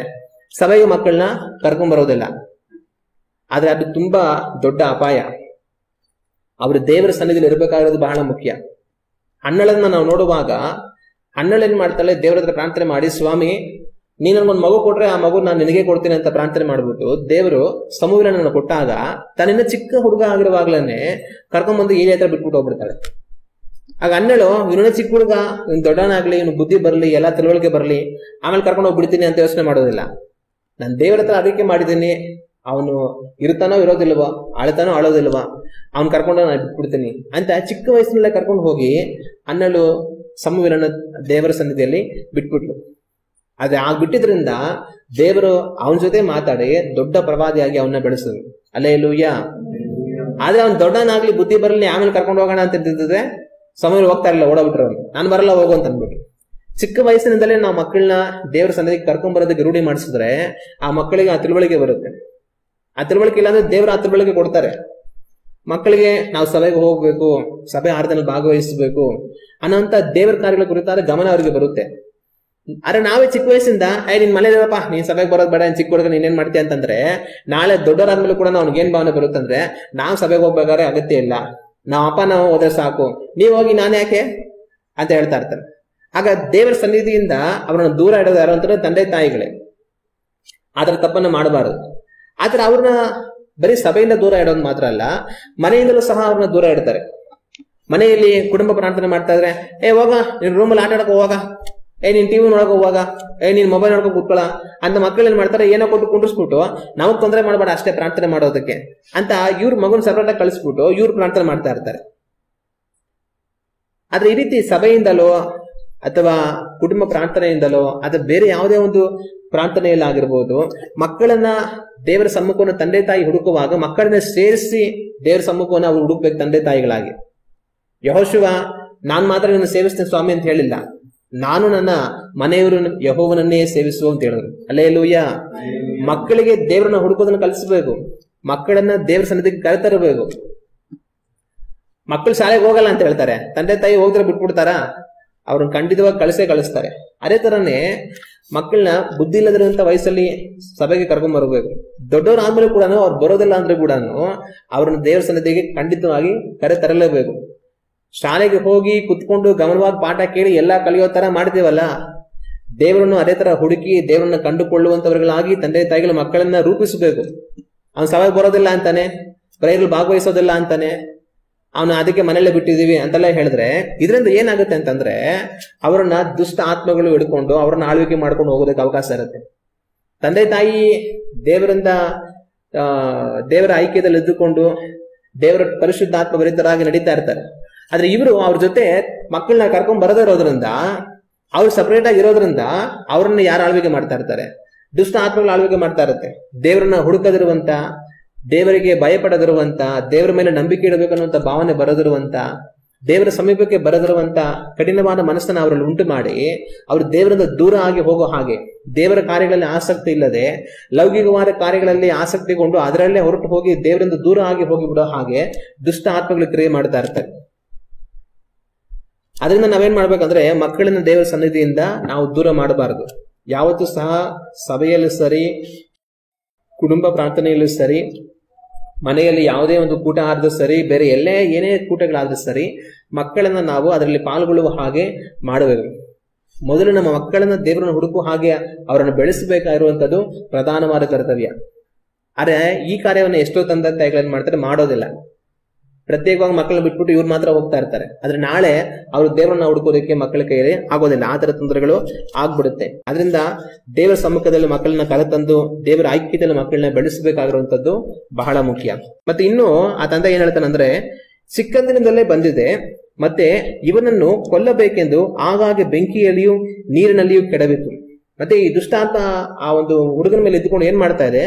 ಸಭೆಗೆ ಮಕ್ಕಳನ್ನ ಕರ್ಕೊಂಡ್ ಬರೋದಿಲ್ಲ. ಆದ್ರೆ ಅದು ತುಂಬಾ ದೊಡ್ಡ ಅಪಾಯ. ಅವರು ದೇವರ ಸನ್ನಿಧಿಯಲ್ಲಿ ಇರಬೇಕಾಗಿರೋದು ಬಹಳ ಮುಖ್ಯ. ಹಣ್ಣಳನ್ನ ನಾವು ನೋಡುವಾಗ ಹಣ್ಣಳು ಏನ್ ಮಾಡ್ತಾಳೆ, ದೇವರ ಹತ್ರ ಪ್ರಾರ್ಥನೆ ಮಾಡಿ, ಸ್ವಾಮಿ ನೀನ್ ನನ್ಗೊಂದು ಮಗು ಕೊಟ್ರೆ ಆ ಮಗು ನಾನು ನಿನಗೆ ಕೊಡ್ತೀನಿ ಅಂತ ಪ್ರಾರ್ಥನೆ ಮಾಡ್ಬಿಟ್ಟು ದೇವರು ಸಮುವೇಲನನ್ನು ಕೊಟ್ಟಾಗ ತನ್ನ ಚಿಕ್ಕ ಹುಡುಗ ಆಗಿರುವಾಗ್ಲೇನೆ ಕರ್ಕೊಂಡ್ಬಂದು ಏನೇ ಹತ್ರ ಬಿಟ್ಬಿಟ್ಟು ಹೋಗ್ಬಿಡ್ತಾಳೆ. ಆಗ ಹಣ್ಣಳು ಇವನ ಚಿಕ್ಕ ಹುಡುಗ, ಇವ್ನು ದೊಡ್ಡವನಾಗ್ಲಿ, ಇವ್ನು ಬುದ್ಧಿ ಬರ್ಲಿ, ಎಲ್ಲಾ ತಿಳುವಳಿಕೆ ಬರ್ಲಿ, ಆಮೇಲೆ ಕರ್ಕೊಂಡು ಹೋಗ್ಬಿಡ್ತೀನಿ ಅಂತ ಯೋಚನೆ ಮಾಡೋದಿಲ್ಲ. ನಾನು ದೇವರ ಹತ್ರ ಅದಕ್ಕೆ ಮಾಡಿದ್ದೀನಿ, ಅವನು ಇರ್ತಾನೋ ಇರೋದಿಲ್ವೋ, ಆಳ್ತಾನೋ ಆಳೋದಿಲ್ವಾ, ಅವ್ನು ಕರ್ಕೊಂಡು ನಾನು ಬಿಟ್ಬಿಡ್ತೀನಿ ಅಂತ ಚಿಕ್ಕ ವಯಸ್ಸಿನಲ್ಲೇ ಕರ್ಕೊಂಡು ಹೋಗಿ ಹಣ್ಣಳು ಸಮುವೇಲನ ದೇವರ ಸನ್ನಿಧಿಯಲ್ಲಿ ಬಿಟ್ಬಿಟ್ಲು. ಆದ್ರೆ ಬಿಟ್ಟಿದ್ರಿಂದ ದೇವರು ಅವನ ಜೊತೆ ಮಾತಾಡಿ ದೊಡ್ಡ ಪ್ರವಾದಿಯಾಗಿ ಅವನ್ನ ಬೆಳೆಸಿದ್ರು. ಹಲ್ಲೆಲೂಯ. ಆದ್ರೆ ಅವ್ನು ದೊಡ್ಡನಾಗ್ಲಿ, ಬುದ್ಧಿ ಬರಲಿ, ಆಮೇಲೆ ಕರ್ಕೊಂಡು ಹೋಗೋಣ ಅಂತ ಇದ್ದಿದ್ರೆ ಸಮುವೇಲ ಹೋಗ್ತಾ ಇರಲಿಲ್ಲ, ಓಡೋಗ್ಬಿಟ್ರು. ನಾನು ಬರಲ್ಲ ಹೋಗು ಅಂತ ಅಂದ್ಬಿಟ್ಟು. ಚಿಕ್ಕ ವಯಸ್ಸಿನಿಂದಲೇ ನಾವು ಮಕ್ಕಳನ್ನ ದೇವರ ಸನ್ನಿಧಿಗೆ ಕರ್ಕೊಂಡ್ ಬರೋದಕ್ಕೆ ರೂಢಿ ಮಾಡಿಸಿದ್ರೆ ಆ ಮಕ್ಕಳಿಗೆ ಆ ತಿಳುವಳಿಕೆ ಬರುತ್ತೆ. ಆ ತಿಳುವಳಿಕೆ ಇಲ್ಲಾಂದ್ರೆ ದೇವರ ಆ ತಿಳುವಳಿಕೆ ಕೊಡ್ತಾರೆ. ಮಕ್ಕಳಿಗೆ ನಾವು ಸಭೆಗೆ ಹೋಗ್ಬೇಕು, ಸಭೆ ಆರಾಧನೆಯಲ್ಲಿ ಭಾಗವಹಿಸಬೇಕು ಅನ್ನೋಂತ ದೇವರ ಕಾರ್ಯಗಳ ಕುರಿತಾದ ಗಮನ ಅವರಿಗೆ ಬರುತ್ತೆ. ಆದ್ರೆ ನಾವೇ ಚಿಕ್ಕ ವಯಸ್ಸಿಂದ ನಿನ್ ಮನೇಲಿರಪ್ಪ, ನೀನ್ ಸಭೆಗೆ ಬರೋದ್ ಬೇಡ, ಚಿಕ್ಕ ಹುಡುಗ ನೀನೇನ್ ಮಾಡ್ತೀಯ ಅಂತಂದ್ರೆ ನಾಳೆ ದೊಡ್ಡವರಾದ್ಮೇಲೆ ಕೂಡ ಅವ್ನಿಗೆ ಏನ್ ಭಾವನೆ ಬರುತ್ತಂದ್ರೆ, ನಾವ್ ಸಭೆಗೆ ಹೋಗ್ಬೇಕಾದ್ರೆ ಅಗತ್ಯ ಇಲ್ಲ, ನಾವ್ ಅಪ್ಪ ನಾವು ಹೋದ್ರೆ ಸಾಕು, ನೀವ್ ಹೋಗಿ ನಾನು ಯಾಕೆ ಅಂತ ಹೇಳ್ತಾ ಇರ್ತಾರೆ. ಆಗ ದೇವರ ಸನ್ನಿಧಿಯಿಂದ ಅವರನ್ನ ದೂರ ಇಡೋದು ಯಾರು ಅಂತಂದ್ರೆ ತಂದೆ ತಾಯಿಗಳೇ. ಆತರ ತಪ್ಪನ್ನ ಮಾಡಬಾರದು. ಆದ್ರೆ ಅವ್ರನ್ನ ಬರೀ ಸಭೆಯಿಂದ ದೂರ ಇಡೋದು ಮಾತ್ರ ಅಲ್ಲ, ಮನೆಯಿಂದಲೂ ಸಹ ಅವ್ರನ್ನ ದೂರ ಇಡ್ತಾರೆ. ಮನೆಯಲ್ಲಿ ಕುಟುಂಬ ಪ್ರಾರ್ಥನೆ ಮಾಡ್ತಾ ಇದ್ರೆ, ಹೋಗ ನೀನ್ ರೂಮಲ್ಲಿ ಆಟ ಆಡಕ್ ಹೋಗ, ನೀನ್ ಟಿವಿ ನೋಡಕ್ ಹೋಗುವಾಗ, ನೀನ್ ಮೊಬೈಲ್ ನೋಡ್ಕೊ ಕೂತ್ಕೊಳ್ಳ ಅಂತ ಮಕ್ಕಳು ಏನ್ ಮಾಡ್ತಾರೆ, ಏನೋ ಕೊಟ್ಟು ಕುಂಡಿಸ್ಬಿಟ್ಟು ನಮಗ್ ತೊಂದರೆ ಮಾಡಬೇಡ ಅಷ್ಟೇ ಪ್ರಾರ್ಥನೆ ಮಾಡೋದಕ್ಕೆ ಅಂತ ಇವ್ರ ಮಗನ್ ಸಪರೇಟ್ ಆಗಿ ಕಳಿಸ್ಬಿಟ್ಟು ಇವ್ರು ಪ್ರಾರ್ಥನೆ ಮಾಡ್ತಾ ಇರ್ತಾರೆ. ಆದ್ರೆ ಈ ರೀತಿ ಸಭೆಯಿಂದಲೋ ಅಥವಾ ಕುಟುಂಬ ಪ್ರಾರ್ಥನೆಯಿಂದಲೋ ಅಥವಾ ಬೇರೆ ಯಾವುದೇ ಒಂದು ಪ್ರಾರ್ಥನೆಯಲ್ಲಾಗಿರ್ಬೋದು, ಮಕ್ಕಳನ್ನ ದೇವರ ಸಮ್ಮುಖವನ್ನು ತಂದೆ ತಾಯಿ ಹುಡುಕುವಾಗ ಮಕ್ಕಳನ್ನ ಸೇರಿಸಿ ದೇವರ ಸಮ್ಮುಖವನ್ನು ಅವ್ರು ಹುಡುಕ್ಬೇಕು ತಂದೆ ತಾಯಿಗಳಾಗಿ. ಯೆಹೋಶುವ ನಾನ್ ಮಾತ್ರ ನಿನ್ನ ಸೇವಿಸ್ತೇನೆ ಸ್ವಾಮಿ ಅಂತ ಹೇಳಿಲ್ಲ, ನಾನು ನನ್ನ ಮನೆಯವರು ಯೆಹೋವನನ್ನೇ ಸೇವಿಸುವ ಅಂತ ಹೇಳಿದ್ರು. ಹಲ್ಲೆಲೂಯ. ಮಕ್ಕಳಿಗೆ ದೇವರನ್ನ ಹುಡುಕೋದನ್ನ ಕಲಿಸಬೇಕು, ಮಕ್ಕಳನ್ನ ದೇವರ ಸನ್ನಿಧಿಗೆ ಕರೆತರಬೇಕು. ಮಕ್ಕಳು ಶಾಲೆಗೆ ಹೋಗಲ್ಲ ಅಂತ ಹೇಳ್ತಾರೆ, ತಂದೆ ತಾಯಿ ಹೋಗಿದ್ರೆ ಬಿಟ್ಬಿಡ್ತಾರ? ಅವ್ರನ್ನ ಖಂಡಿತವಾಗಿ ಕಳಿಸ್ತಾರೆ. ಅದೇ ತರನೇ ಮಕ್ಕಳನ್ನ ಬುದ್ಧಿ ಇಲ್ಲದಿರುವಂತ ವಯಸ್ಸಲ್ಲಿ ಸಭೆಗೆ ಕರ್ಕೊಂಡ್ ಬರಬೇಕು. ದೊಡ್ಡವ್ರು ಆದ್ಮೇಲೆ ಕೂಡ ಅವ್ರು ಬರೋದಿಲ್ಲ ಅಂದ್ರೆ ಕೂಡ ಅವ್ರನ್ನ ದೇವರ ಸನ್ನಿಧಿಗೆ ಖಂಡಿತವಾಗಿ ಕರೆ ತರಲೇಬೇಕು. ಶಾಲೆಗೆ ಹೋಗಿ ಕುತ್ಕೊಂಡು ಗಮನವಾಗಿ ಪಾಠ ಕೇಳಿ ಎಲ್ಲಾ ಕಲಿಯೋ ತರ ಮಾಡ್ತೀವಲ್ಲ, ದೇವರನ್ನು ಅದೇ ತರ ಹುಡುಕಿ ದೇವರನ್ನ ಕಂಡುಕೊಳ್ಳುವಂತವர்களಾಗಿ ತಂದೆ ತಾಯಿಗಳ ಮಕ್ಕಳನ್ನ ರೂಪಿಸಬೇಕು. ಅವ್ನು ಸಭೆಗೆ ಬರೋದಿಲ್ಲ ಅಂತಾನೆ, ಪ್ರೇಯರ್ಲಿ ಭಾಗವಹಿಸೋದಿಲ್ಲ ಅಂತಾನೆ, ಅವನು ಅದಕ್ಕೆ ಮನೆಯಲ್ಲೇ ಬಿಟ್ಟಿದೀವಿ ಅಂತೆಲ್ಲ ಹೇಳಿದ್ರೆ ಇದರಿಂದ ಏನಾಗುತ್ತೆ ಅಂತಂದ್ರೆ ಅವರನ್ನ ದುಷ್ಟ ಆತ್ಮಗಳು ಹಿಡ್ಕೊಂಡು ಅವ್ರನ್ನ ಆಳ್ವಿಕೆ ಮಾಡ್ಕೊಂಡು ಹೋಗೋದಕ್ಕೆ ಅವಕಾಶ ಇರುತ್ತೆ. ತಂದೆ ತಾಯಿ ದೇವರ ಐಕ್ಯದಲ್ಲಿ ಇದ್ದುಕೊಂಡು ದೇವರ ಪರಿಶುದ್ಧ ಆತ್ಮ ಭರಿತರಾಗಿ ನಡೀತಾ ಇರ್ತಾರೆ. ಆದ್ರೆ ಇವರು ಅವ್ರ ಜೊತೆ ಮಕ್ಕಳನ್ನ ಕರ್ಕೊಂಡ್ ಬರದೇ ಇರೋದ್ರಿಂದ, ಅವ್ರು ಸಪರೇಟ್ ಆಗಿ ಇರೋದ್ರಿಂದ ಅವ್ರನ್ನ ಯಾರು ಆಳ್ವಿಕೆ ಮಾಡ್ತಾ ಇರ್ತಾರೆ? ದುಷ್ಟ ಆತ್ಮಗಳು ಆಳ್ವಿಕೆ ಮಾಡ್ತಾ ಇರುತ್ತೆ. ದೇವರನ್ನ ಹುಡುಕದಿರುವಂತ, ದೇವರಿಗೆ ಭಯಪಡದಿರುವಂತ, ದೇವರ ಮೇಲೆ ನಂಬಿಕೆ ಇಡಬೇಕನ್ನುವಂತ ಭಾವನೆ ಬರದಿರುವಂತ, ದೇವರ ಸಮೀಪಕ್ಕೆ ಬರದಿರುವಂತ ಕಠಿಣವಾದ ಮನಸ್ಸನ್ನು ಅವರಲ್ಲಿ ಉಂಟು ಮಾಡಿ ಅವರು ದೇವರಿಂದ ದೂರ ಆಗಿ ಹೋಗೋ ಹಾಗೆ, ದೇವರ ಕಾರ್ಯಗಳಲ್ಲಿ ಆಸಕ್ತಿ ಇಲ್ಲದೆ ಲೌಕಿಕವಾದ ಕಾರ್ಯಗಳಲ್ಲಿ ಆಸಕ್ತಿಗೊಂಡು ಅದರಲ್ಲೇ ಹೊರಟು ಹೋಗಿ ದೇವರಿಂದ ದೂರ ಆಗಿ ಹೋಗಿ ಬಿಡೋ ಹಾಗೆ ದುಷ್ಟ ಆತ್ಮಗಳು ಕ್ರಿಯೆ ಮಾಡ್ತಾ ಇರ್ತಾರೆ. ಅದರಿಂದ ನಾವೇನ್ ಮಾಡ್ಬೇಕಂದ್ರೆ ಮಕ್ಕಳನ್ನ ದೇವರ ಸನ್ನಿಧಿಯಿಂದ ನಾವು ದೂರ ಮಾಡಬಾರದು. ಯಾವತ್ತೂ ಸಹ ಸಭೆಯಲ್ಲೂ ಸರಿ, ಕುಟುಂಬ ಪ್ರಾರ್ಥನೆಯಲ್ಲೂ ಸರಿ, ಮನೆಯಲ್ಲಿ ಯಾವುದೇ ಒಂದು ಕೂಟ ಆದ್ರೂ ಸರಿ, ಬೇರೆ ಎಲ್ಲೇ ಏನೇ ಕೂಟಗಳಾದ್ರೂ ಸರಿ, ಮಕ್ಕಳನ್ನ ನಾವು ಅದರಲ್ಲಿ ಪಾಲ್ಗೊಳ್ಳುವ ಹಾಗೆ ಮಾಡಬೇಕು. ಮೊದಲು ನಮ್ಮ ಮಕ್ಕಳನ್ನ ದೇವರನ್ನು ಹುಡುಕುವ ಹಾಗೆ ಅವರನ್ನು ಬೆಳೆಸಬೇಕಾಗಿರುವಂತದ್ದು ಪ್ರಧಾನವಾದ ಕರ್ತವ್ಯ. ಆದ್ರೆ ಈ ಕಾರ್ಯವನ್ನು ಎಷ್ಟೋ ತಂದೆ ತಾಯಿಗಳೇನ್ ಮಾಡ್ತಾರೆ, ಮಾಡೋದಿಲ್ಲ. ಪ್ರತ್ಯೇಕವಾಗಿ ಮಕ್ಕಳನ್ನ ಬಿಟ್ಬಿಟ್ಟು ಇವ್ರು ಮಾತ್ರ ಹೋಗ್ತಾ ಇರ್ತಾರೆ. ಆದ್ರೆ ನಾಳೆ ಅವರು ದೇವರನ್ನ ಹುಡುಕೋದಕ್ಕೆ ಮಕ್ಕಳ ಕೈಯಲ್ಲಿ ಆಗೋದಿಲ್ಲ. ಆ ತರ ತೊಂದರೆಗಳು ಆಗ್ಬಿಡುತ್ತೆ. ಅದರಿಂದ ದೇವರ ಸಮ್ಮುಖದಲ್ಲಿ ಮಕ್ಕಳನ್ನ ಕರೆತಂದು ದೇವರ ಐಕ್ಯತೆಯಲ್ಲಿ ಮಕ್ಕಳನ್ನ ಬೆಳೆಸಬೇಕಾಗಿರುವಂತದ್ದು ಬಹಳ ಮುಖ್ಯ. ಮತ್ತೆ ಇನ್ನು ಆ ತಂದೆ ಏನ್ ಹೇಳ್ತಾನಂದ್ರೆ, ಚಿಕ್ಕಂದಿನಿಂದಲೇ ಬಂದಿದೆ, ಮತ್ತೆ ಇವನನ್ನು ಕೊಲ್ಲಬೇಕೆಂದು ಆಗಾಗ್ಗೆ ಬೆಂಕಿಯಲ್ಲಿಯೂ ನೀರಿನಲ್ಲಿಯೂ ಕೆಡಬೇಕು. ಮತ್ತೆ ಈ ದುಷ್ಟಾತ್ಮ ಆ ಒಂದು ಹುಡುಗನ ಮೇಲೆ ಇದ್ದುಕೊಂಡು ಏನ್ ಮಾಡ್ತಾ ಇದೆ,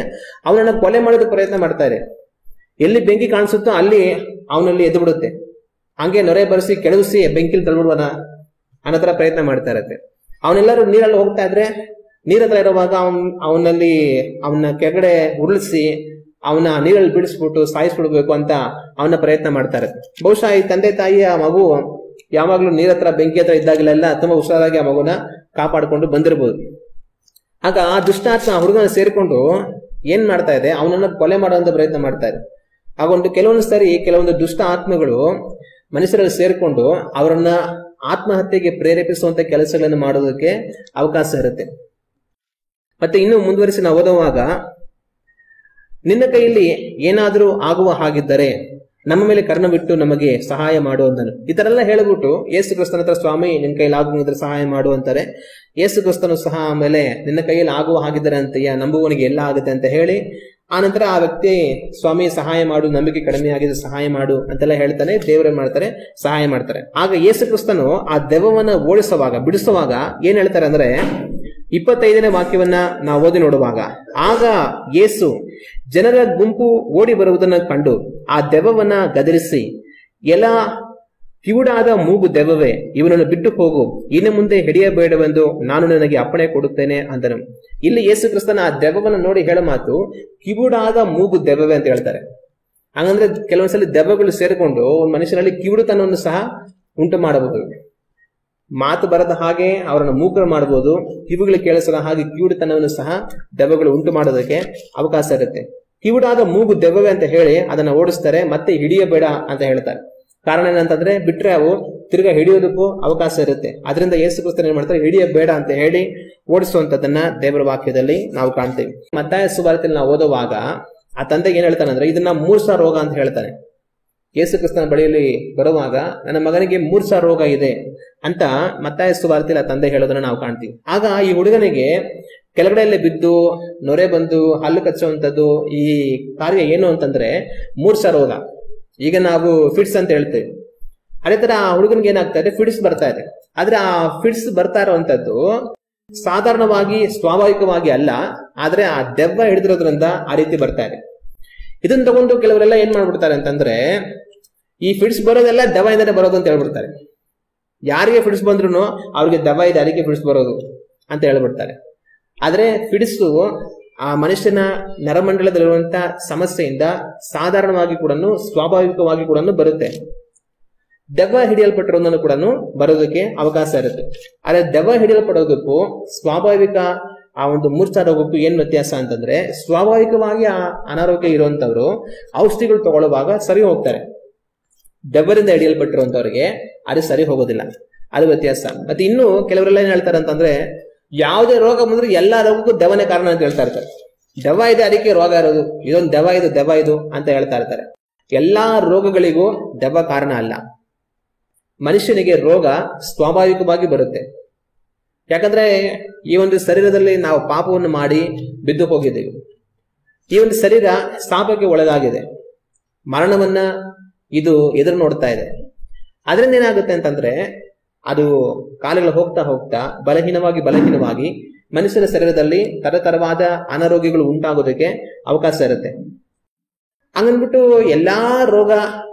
ಅವನನ್ನ ಕೊಲೆ ಮಾಡೋದಕ್ಕೆ ಪ್ರಯತ್ನ ಮಾಡ್ತಾ ಇದೆ. ಎಲ್ಲಿ ಬೆಂಕಿ ಕಾಣಿಸುತ್ತೋ ಅಲ್ಲಿ ಅವನಲ್ಲಿ ಎದ್ದು ಬಿಡುತ್ತೆ. ಹಂಗೆ ನೊರೆ ಬರೆಸಿ ಕೆಳಗಿಸಿ ಬೆಂಕಿಲಿ ತಳ್ಬಿಡುವನ ಅನ್ನೋ ಪ್ರಯತ್ನ ಮಾಡ್ತಾ ಇರತ್ತೆ. ಅವನೆಲ್ಲರೂ ನೀರಲ್ಲಿ ಹೋಗ್ತಾ ಇದ್ರೆ ನೀರ್ ಹತ್ರ ಇರುವಾಗ ಅವನಲ್ಲಿ ಅವನ ಕೆಳಗಡೆ ಉರುಳಿಸಿ ಅವನ ನೀರಲ್ಲಿ ಬಿಡಿಸ್ಬಿಟ್ಟು ಸಾಯಿಸ್ಬಿಡ್ಬೇಕು ಅಂತ ಅವನ ಪ್ರಯತ್ನ ಮಾಡ್ತಾ ಇರತ್ತೆ. ಬಹುಶಃ ಈ ತಂದೆ ತಾಯಿಯ ಮಗು ಯಾವಾಗ್ಲೂ ನೀರ್ ಹತ್ರ ಬೆಂಕಿ ಹತ್ರ ಇದ್ದಾಗಲೆಲ್ಲ ತುಂಬಾ ಹುಷಾರಾಗಿ ಆ ಮಗುನ ಕಾಪಾಡ್ಕೊಂಡು ಬಂದಿರಬಹುದು. ಆಗ ಆ ದುಷ್ಟಾತ್ಮ ಹುಡುಗನ ಸೇರ್ಕೊಂಡು ಏನ್ ಮಾಡ್ತಾ ಇದೆ, ಅವನನ್ನ ಕೊಲೆ ಮಾಡುವಂತ ಪ್ರಯತ್ನ ಮಾಡ್ತಾ ಇದೆ. ಹಾಗೊಂದು ಕೆಲವೊಂದು ಸರಿ ಕೆಲವೊಂದು ದುಷ್ಟ ಆತ್ಮಗಳು ಮನುಷ್ಯರಲ್ಲಿ ಸೇರ್ಕೊಂಡು ಅವರನ್ನ ಆತ್ಮಹತ್ಯೆಗೆ ಪ್ರೇರೇಪಿಸುವಂತ ಕೆಲಸಗಳನ್ನು ಮಾಡೋದಕ್ಕೆ ಅವಕಾಶ ಇರುತ್ತೆ. ಮತ್ತೆ ಇನ್ನು ಮುಂದುವರಿಸಿ ನಾವು ಓದುವಾಗ, ನಿನ್ನ ಕೈಯಲ್ಲಿ ಏನಾದರೂ ಆಗುವ ಹಾಗಿದ್ದರೆ ನಮ್ಮ ಮೇಲೆ ಕರ್ಣವಿಟ್ಟು ನಮಗೆ ಸಹಾಯ ಮಾಡು ಅಂದನು. ಈ ತರ ಎಲ್ಲ ಹೇಳ್ಬಿಟ್ಟು ಯೇಸು ಕ್ರಿಸ್ತನ ಹತ್ರ, ಸ್ವಾಮಿ ನಿನ್ನ ಕೈಯಲ್ಲಿ ಆಗುವುದ್ರೆ ಸಹಾಯ ಮಾಡು ಅಂತಾರೆ. ಯೇಸು ಕ್ರಿಸ್ತನು ಸಹ ಆಮೇಲೆ ನಿನ್ನ ಕೈಯಲ್ಲಿ ಆಗುವ ಹಾಗಿದ್ದರೆ ಅಂತೀಯ, ನಂಬುವನಿಗೆ ಎಲ್ಲ ಆಗುತ್ತೆ ಅಂತ ಹೇಳಿ ಆನಂತರ ಆ ವ್ಯಕ್ತಿ ಸ್ವಾಮಿ ಸಹಾಯ ಮಾಡು, ನಂಬಿಕೆ ಕಡಿಮೆ ಆಗಿದೆ ಸಹಾಯ ಮಾಡು ಅಂತೆಲ್ಲ ಹೇಳ್ತಾನೆ. ದೇವರೇ ಮಾಡ್ತಾರೆ, ಸಹಾಯ ಮಾಡ್ತಾರೆ. ಆಗ ಯೇಸು ಕ್ರಿಸ್ತನು ಆ ದೆವ್ವವನ್ನ ಓಡಿಸುವಾಗ, ಬಿಡಿಸುವಾಗ ಏನ್ ಹೇಳ್ತಾರೆ ಅಂದ್ರೆ, 25ನೇ ವಾಕ್ಯವನ್ನ ನಾವು ಓದಿ ನೋಡುವಾಗ, ಆಗ ಯೇಸು ಜನರ ಗುಂಪು ಓಡಿ ಬರುವುದನ್ನು ಕಂಡು ಆ ದೆವ್ವವನ್ನ ಗದರಿಸಿ, ಎಲ್ಲ ಕಿವುಡಾದ ಮೂಗು ದೆವ್ವವೇ, ಇವನನ್ನು ಬಿಟ್ಟು ಹೋಗು, ಇನ್ನು ಮುಂದೆ ಹಿಡಿಯಬೇಡವೆಂದು ನಾನು ನನಗೆ ಅಪ್ಪಣೆ ಕೊಡುತ್ತೇನೆ ಅಂದನು. ಇಲ್ಲಿ ಯೇಸು ಕ್ರಿಸ್ತನ ಆ ದೆವ್ವವನ್ನು ನೋಡಿ ಹೇಳೋ ಮಾತು ಕಿವುಡಾದ ಮೂಗು ದೆವ್ವವೇ ಅಂತ ಹೇಳ್ತಾರೆ. ಹಂಗಂದ್ರೆ ಕೆಲವೊಂದ್ಸಲಿ ದೆವ್ವಗಳು ಸೇರಿಕೊಂಡು ಒಂದು ಮನುಷ್ಯನಲ್ಲಿ ಕಿವುಡುತನವನ್ನು ಸಹ ಉಂಟು ಮಾಡಬಹುದು. ಮಾತು ಬರದ ಹಾಗೆ ಅವರನ್ನು ಮೂಕರು ಮಾಡಬಹುದು, ಕಿವಿಗಳು ಕೇಳಿಸದ ಹಾಗೆ ಕಿವುಡುತನವನ್ನು ಸಹ ದೆವ್ವಗಳು ಉಂಟು ಮಾಡೋದಕ್ಕೆ ಅವಕಾಶ ಇರುತ್ತೆ. ಕಿವುಡಾದ ಮೂಗು ದೆವ್ವವೇ ಅಂತ ಹೇಳಿ ಅದನ್ನ ಓಡಿಸ್ತಾರೆ, ಮತ್ತೆ ಹಿಡಿಯಬೇಡ ಅಂತ ಹೇಳ್ತಾರೆ. ಕಾರಣ ಏನಂತಂದ್ರೆ, ಬಿಟ್ರೆ ಅವು ತಿರ್ಗಾ ಹಿಡಿಯೋದಕ್ಕೂ ಅವಕಾಶ ಇರುತ್ತೆ. ಅದರಿಂದ ಯೇಸು ಕ್ರಿಸ್ತರು ಏನ್ ಮಾಡ್ತಾರೆ, ಹಿಡಿಯಬೇಡ ಅಂತ ಹೇಳಿ ಓಡಿಸುವಂತದನ್ನ ದೇವರ ವಾಕ್ಯದಲ್ಲಿ ನಾವು ಕಾಣ್ತೀವಿ. ಮತ್ತಾಯ ಸುವಾರ್ತೆಯಲ್ಲಿ ನಾವು ಓದುವಾಗ ಆ ತಂದೆಗೆ ಏನ್ ಹೇಳ್ತಾನಂದ್ರೆ, ಇದನ್ನ ಮೂರ್ಛ ರೋಗ ಅಂತ ಹೇಳ್ತಾನೆ. ಯೇಸು ಕ್ರಿಸ್ತನ ಬಳಿಯಲ್ಲಿ ಬರುವಾಗ ನನ್ನ ಮಗನಿಗೆ ಮೂರ್ಛ ರೋಗ ಇದೆ ಅಂತ ಮತ್ತಾಯ ಸುವಾರ್ತೆಯಲ್ಲಿ ಆ ತಂದೆ ಹೇಳೋದನ್ನ ನಾವು ಕಾಣ್ತೀವಿ. ಆಗ ಈ ಹುಡುಗನಿಗೆ ಕೆಳಗಡೆಯಲ್ಲೇ ಬಿದ್ದು ನೊರೆ ಬಂದು ಹಲ್ಲು ಕಚ್ಚುವಂಥದ್ದು ಈ ಕಾರ್ಯ ಏನು ಅಂತಂದ್ರೆ ಮೂರ್ಛ ರೋಗ. ಈಗ ನಾವು ಫಿಟ್ಸ್ ಅಂತ ಹೇಳ್ತೇವೆ. ಅದೇ ತರ ಆ ಹುಡುಗನಿಗೆ ಏನಾಗ್ತಾ ಇದೆ, ಫಿಟ್ಸ್ ಬರ್ತಾ ಇದೆ. ಆದ್ರೆ ಆ ಫಿಟ್ಸ್ ಬರ್ತಾ ಇರುವಂತದ್ದು ಸಾಧಾರಣವಾಗಿ ಸ್ವಾಭಾವಿಕವಾಗಿ ಅಲ್ಲ, ಆದ್ರೆ ಆ ದೆವ್ವ ಹಿಡಿದಿರೋದ್ರಿಂದ ಆ ರೀತಿ ಬರ್ತಾ ಇದೆ. ಇದನ್ನ ತಗೊಂಡು ಕೆಲವರೆಲ್ಲ ಏನ್ ಮಾಡ್ಬಿಡ್ತಾರೆ ಅಂತಂದ್ರೆ, ಈ ಫಿಟ್ಸ್ ಬರೋದೆಲ್ಲ ದೆವ್ವ ಇಂದಾನೆ ಬರೋದು ಅಂತ ಹೇಳ್ಬಿಡ್ತಾರೆ. ಯಾರಿಗೆ ಫಿಟ್ಸ್ ಬಂದ್ರು ಅವ್ರಿಗೆ ದೆವ್ವ ಇದೆ ಅದಕ್ಕೆ ಫಿಟ್ಸ್ ಬರೋದು ಅಂತ ಹೇಳ್ಬಿಡ್ತಾರೆ. ಆದ್ರೆ ಫಿಟ್ಸ್ ಆ ಮನುಷ್ಯನ ನರಮಂಡಲದಲ್ಲಿರುವಂತ ಸಮಸ್ಯೆಯಿಂದ ಸಾಧಾರಣವಾಗಿ ಕೂಡ ಸ್ವಾಭಾವಿಕವಾಗಿ ಕೂಡ ಬರುತ್ತೆ. ದೆವ್ವ ಹಿಡಿಯಲ್ಪಟ್ಟಿರೋದನ್ನು ಕೂಡ ಬರೋದಕ್ಕೆ ಅವಕಾಶ ಇರುತ್ತೆ. ಆದ್ರೆ ದೆವ್ವ ಹಿಡಿಯಲ್ಪಡೋದಕ್ಕೂ ಸ್ವಾಭಾವಿಕ ಆ ಒಂದು ಮೂರ್ಛ ರೋಗಕ್ಕೂ ಏನ್ ವ್ಯತ್ಯಾಸ ಅಂತಂದ್ರೆ, ಸ್ವಾಭಾವಿಕವಾಗಿ ಆ ಅನಾರೋಗ್ಯ ಇರುವಂತವ್ರು ಔಷಧಿಗಳು ತಗೊಳ್ಳುವಾಗ ಸರಿ ಹೋಗ್ತಾರೆ. ದೆವ್ವರಿಂದ ಹಿಡಿಯಲ್ಪಟ್ಟಿರುವಂತವ್ರಿಗೆ ಅದು ಸರಿ ಹೋಗೋದಿಲ್ಲ, ಅದು ವ್ಯತ್ಯಾಸ. ಮತ್ತೆ ಇನ್ನು ಕೆಲವರೆಲ್ಲ ಏನ್ ಹೇಳ್ತಾರೆ ಅಂತಂದ್ರೆ, ಯಾವುದೇ ರೋಗ ಬಂದ್ರೆ ಎಲ್ಲಾ ರೋಗಕ್ಕೂ ದೆವ್ವನೇ ಕಾರಣ ಅಂತ ಹೇಳ್ತಾ ಇರ್ತಾರೆ. ದೆವ್ವ ಇದೆ ಅದಕ್ಕೆ ರೋಗ ಇರೋದು, ಇದೊಂದು ದೆವ್ವ ಇದು ಅಂತ ಹೇಳ್ತಾ ಇರ್ತಾರೆ. ಎಲ್ಲಾ ರೋಗಗಳಿಗೂ ದೆವ್ವ ಕಾರಣ ಅಲ್ಲ. ಮನುಷ್ಯನಿಗೆ ರೋಗ ಸ್ವಾಭಾವಿಕವಾಗಿ ಬರುತ್ತೆ. ಯಾಕಂದ್ರೆ ಈ ಒಂದು ಶರೀರದಲ್ಲಿ ನಾವು ಪಾಪವನ್ನು ಮಾಡಿ ಬಿದ್ದು ಹೋಗಿದ್ದೇವೆ. ಈ ಒಂದು ಶರೀರ ಶಾಪಕ್ಕೆ ಒಳಗಾಗಿದೆ, ಮರಣವನ್ನ ಇದು ಎದುರು ನೋಡ್ತಾ ಇದೆ. ಅದರಿಂದ ಏನಾಗುತ್ತೆ ಅಂತಂದ್ರೆ, ಅದು ಕಾಲಗಳು ಹೋಗ್ತಾ ಹೋಗ್ತಾ ಬಲಹೀನವಾಗಿ ಮನುಷ್ಯನ ಶರೀರದಲ್ಲಿ ತರತರವಾದ ಅನಾರೋಗ್ಯಗಳು ಉಂಟಾಗೋದಕ್ಕೆ ಅವಕಾಶ ಇರುತ್ತೆ. ಹಂಗನ್ಬಿಟ್ಟು ಎಲ್ಲಾ ರೋಗ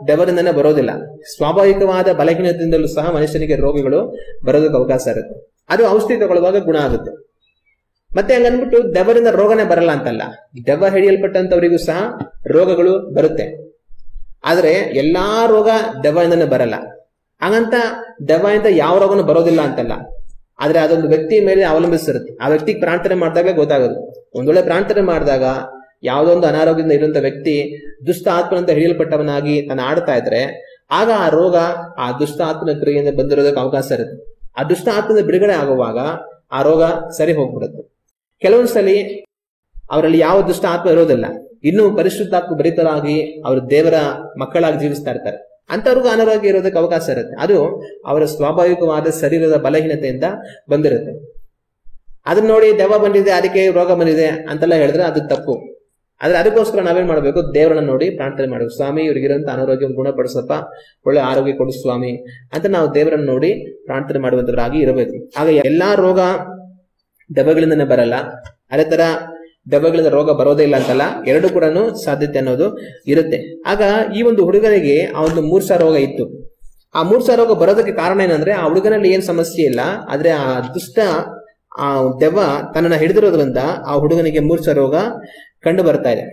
ದೆವ್ವದಿಂದನೇ ಬರೋದಿಲ್ಲ. ಸ್ವಾಭಾವಿಕವಾದ ಬಲಹೀನತೆಯಿಂದಲೂ ಸಹ ಮನುಷ್ಯನಿಗೆ ರೋಗಗಳು ಬರೋದಕ್ಕೆ ಅವಕಾಶ ಇರುತ್ತೆ. ಅದು ಔಷಧಿ ತಗೊಳ್ಳುವಾಗ ಗುಣ ಆಗುತ್ತೆ. ಮತ್ತೆ ಹಂಗನ್ಬಿಟ್ಟು ದೆವ್ವದಿಂದ ರೋಗನೇ ಬರಲ್ಲ ಅಂತಲ್ಲ, ದೆವ್ವ ಹಿಡಿಯಲ್ಪಟ್ಟಂತವರಿಗೂ ಸಹ ರೋಗಗಳು ಬರುತ್ತೆ. ಆದ್ರೆ ಎಲ್ಲಾ ರೋಗ ದೆವ್ವದಿಂದನೇ ಬರಲ್ಲ. ಹಾಗಂತ ದೆವ್ವದಿಂದ ಯಾವ ರೋಗನೂ ಬರೋದಿಲ್ಲ ಅಂತಲ್ಲ. ಆದ್ರೆ ಅದೊಂದು ವ್ಯಕ್ತಿ ಮೇಲೆ ಅವಲಂಬಿಸಿರುತ್ತೆ. ಆ ವ್ಯಕ್ತಿಗೆ ಪ್ರಾರ್ಥನೆ ಮಾಡಿದಾಗ ಗೊತ್ತಾಗೋದು. ಒಂದ್ ವೇಳೆ ಪ್ರಾರ್ಥನೆ ಮಾಡಿದಾಗ ಯಾವುದೋ ಒಂದು ಅನಾರೋಗ್ಯದಿಂದ ಇರುವಂತ ವ್ಯಕ್ತಿ ದುಷ್ಟ ಆತ್ಮನಿಂದ ಹಿಡಿಯಲ್ಪಟ್ಟವನಾಗಿ ತಾನು ಆಡ್ತಾ ಇದ್ರೆ, ಆಗ ಆ ರೋಗ ಆ ದುಷ್ಟ ಆತ್ಮನ ಕ್ರಿಯೆಯಿಂದ ಬಂದಿರೋದಕ್ಕೆ ಅವಕಾಶ ಇರುತ್ತೆ. ಆ ದುಷ್ಟ ಆತ್ಮದ ಬಿಡುಗಡೆ ಆಗುವಾಗ ಆ ರೋಗ ಸರಿ ಹೋಗ್ಬಿಡುತ್ತೆ. ಕೆಲವೊಂದ್ಸಲಿ ಅವರಲ್ಲಿ ಯಾವ ದುಷ್ಟ ಆತ್ಮ ಇರೋದಿಲ್ಲ, ಇನ್ನೂ ಪರಿಶುದ್ಧಾತ್ಮ ಭರಿತರಾಗಿ ಅವರು ದೇವರ ಮಕ್ಕಳಾಗಿ ಜೀವಿಸ್ತಾ ಇರ್ತಾರೆ. ಅಂತವ್ರಿಗೂ ಅನಾರೋಗ್ಯ ಇರೋದಕ್ಕೆ ಅವಕಾಶ ಇರುತ್ತೆ. ಅದು ಅವರ ಸ್ವಾಭಾವಿಕವಾದ ಶರೀರದ ಬಲಹೀನತೆಯಿಂದ ಬಂದಿರುತ್ತೆ. ಅದನ್ನ ನೋಡಿ ದೆವ್ವ ಬಂದಿದೆ ಅದಕ್ಕೆ ರೋಗ ಬಂದಿದೆ ಅಂತೆಲ್ಲ ಹೇಳಿದ್ರೆ ಅದು ತಪ್ಪು. ಆದ್ರೆ ಅದಕ್ಕೋಸ್ಕರ ನಾವೇನ್ ಮಾಡ್ಬೇಕು, ದೇವರನ್ನ ನೋಡಿ ಪ್ರಾರ್ಥನೆ ಮಾಡಬೇಕು. ಸ್ವಾಮಿ, ಇವ್ರಿಗಿರೋಂತ ಅನಾರೋಗ್ಯ ಗುಣಪಡಿಸಪ್ಪ, ಒಳ್ಳೆ ಆರೋಗ್ಯ ಕೊಡು ಸ್ವಾಮಿ ಅಂತ ನಾವು ದೇವರನ್ನ ನೋಡಿ ಪ್ರಾರ್ಥನೆ ಮಾಡುವಂತವರಾಗಿ ಇರಬೇಕು. ಆಗ ಎಲ್ಲಾ ರೋಗ ದೆವ್ವಗಳಿಂದನೇ ಬರಲ್ಲ. ಅದೇ ತರ ದೆವ್ವಗಳಿಂದ ರೋಗ ಬರೋದೇ ಇಲ್ಲ ಅಂತಲ್ಲ, ಎರಡು ಕೂಡ ಸಾಧ್ಯತೆ ಅನ್ನೋದು ಇರುತ್ತೆ. ಆಗ ಈ ಒಂದು ಹುಡುಗನಿಗೆ ಆ ಒಂದು ಮೂರ್ಛಾ ರೋಗ ಇತ್ತು. ಆ ಮೂರ್ಛಾ ರೋಗ ಬರೋದಕ್ಕೆ ಕಾರಣ ಏನಂದ್ರೆ, ಆ ಹುಡುಗನಲ್ಲಿ ಏನ್ ಸಮಸ್ಯೆ ಇಲ್ಲ, ಆದ್ರೆ ಆ ದುಷ್ಟ ಆ ದೆವ್ವ ತನ್ನನ್ನ ಹಿಡಿದಿರೋದ್ರಿಂದ ಆ ಹುಡುಗನಿಗೆ ಮೂರ್ಛಾ ರೋಗ ಕಂಡು ಬರ್ತಾ ಇದೆ.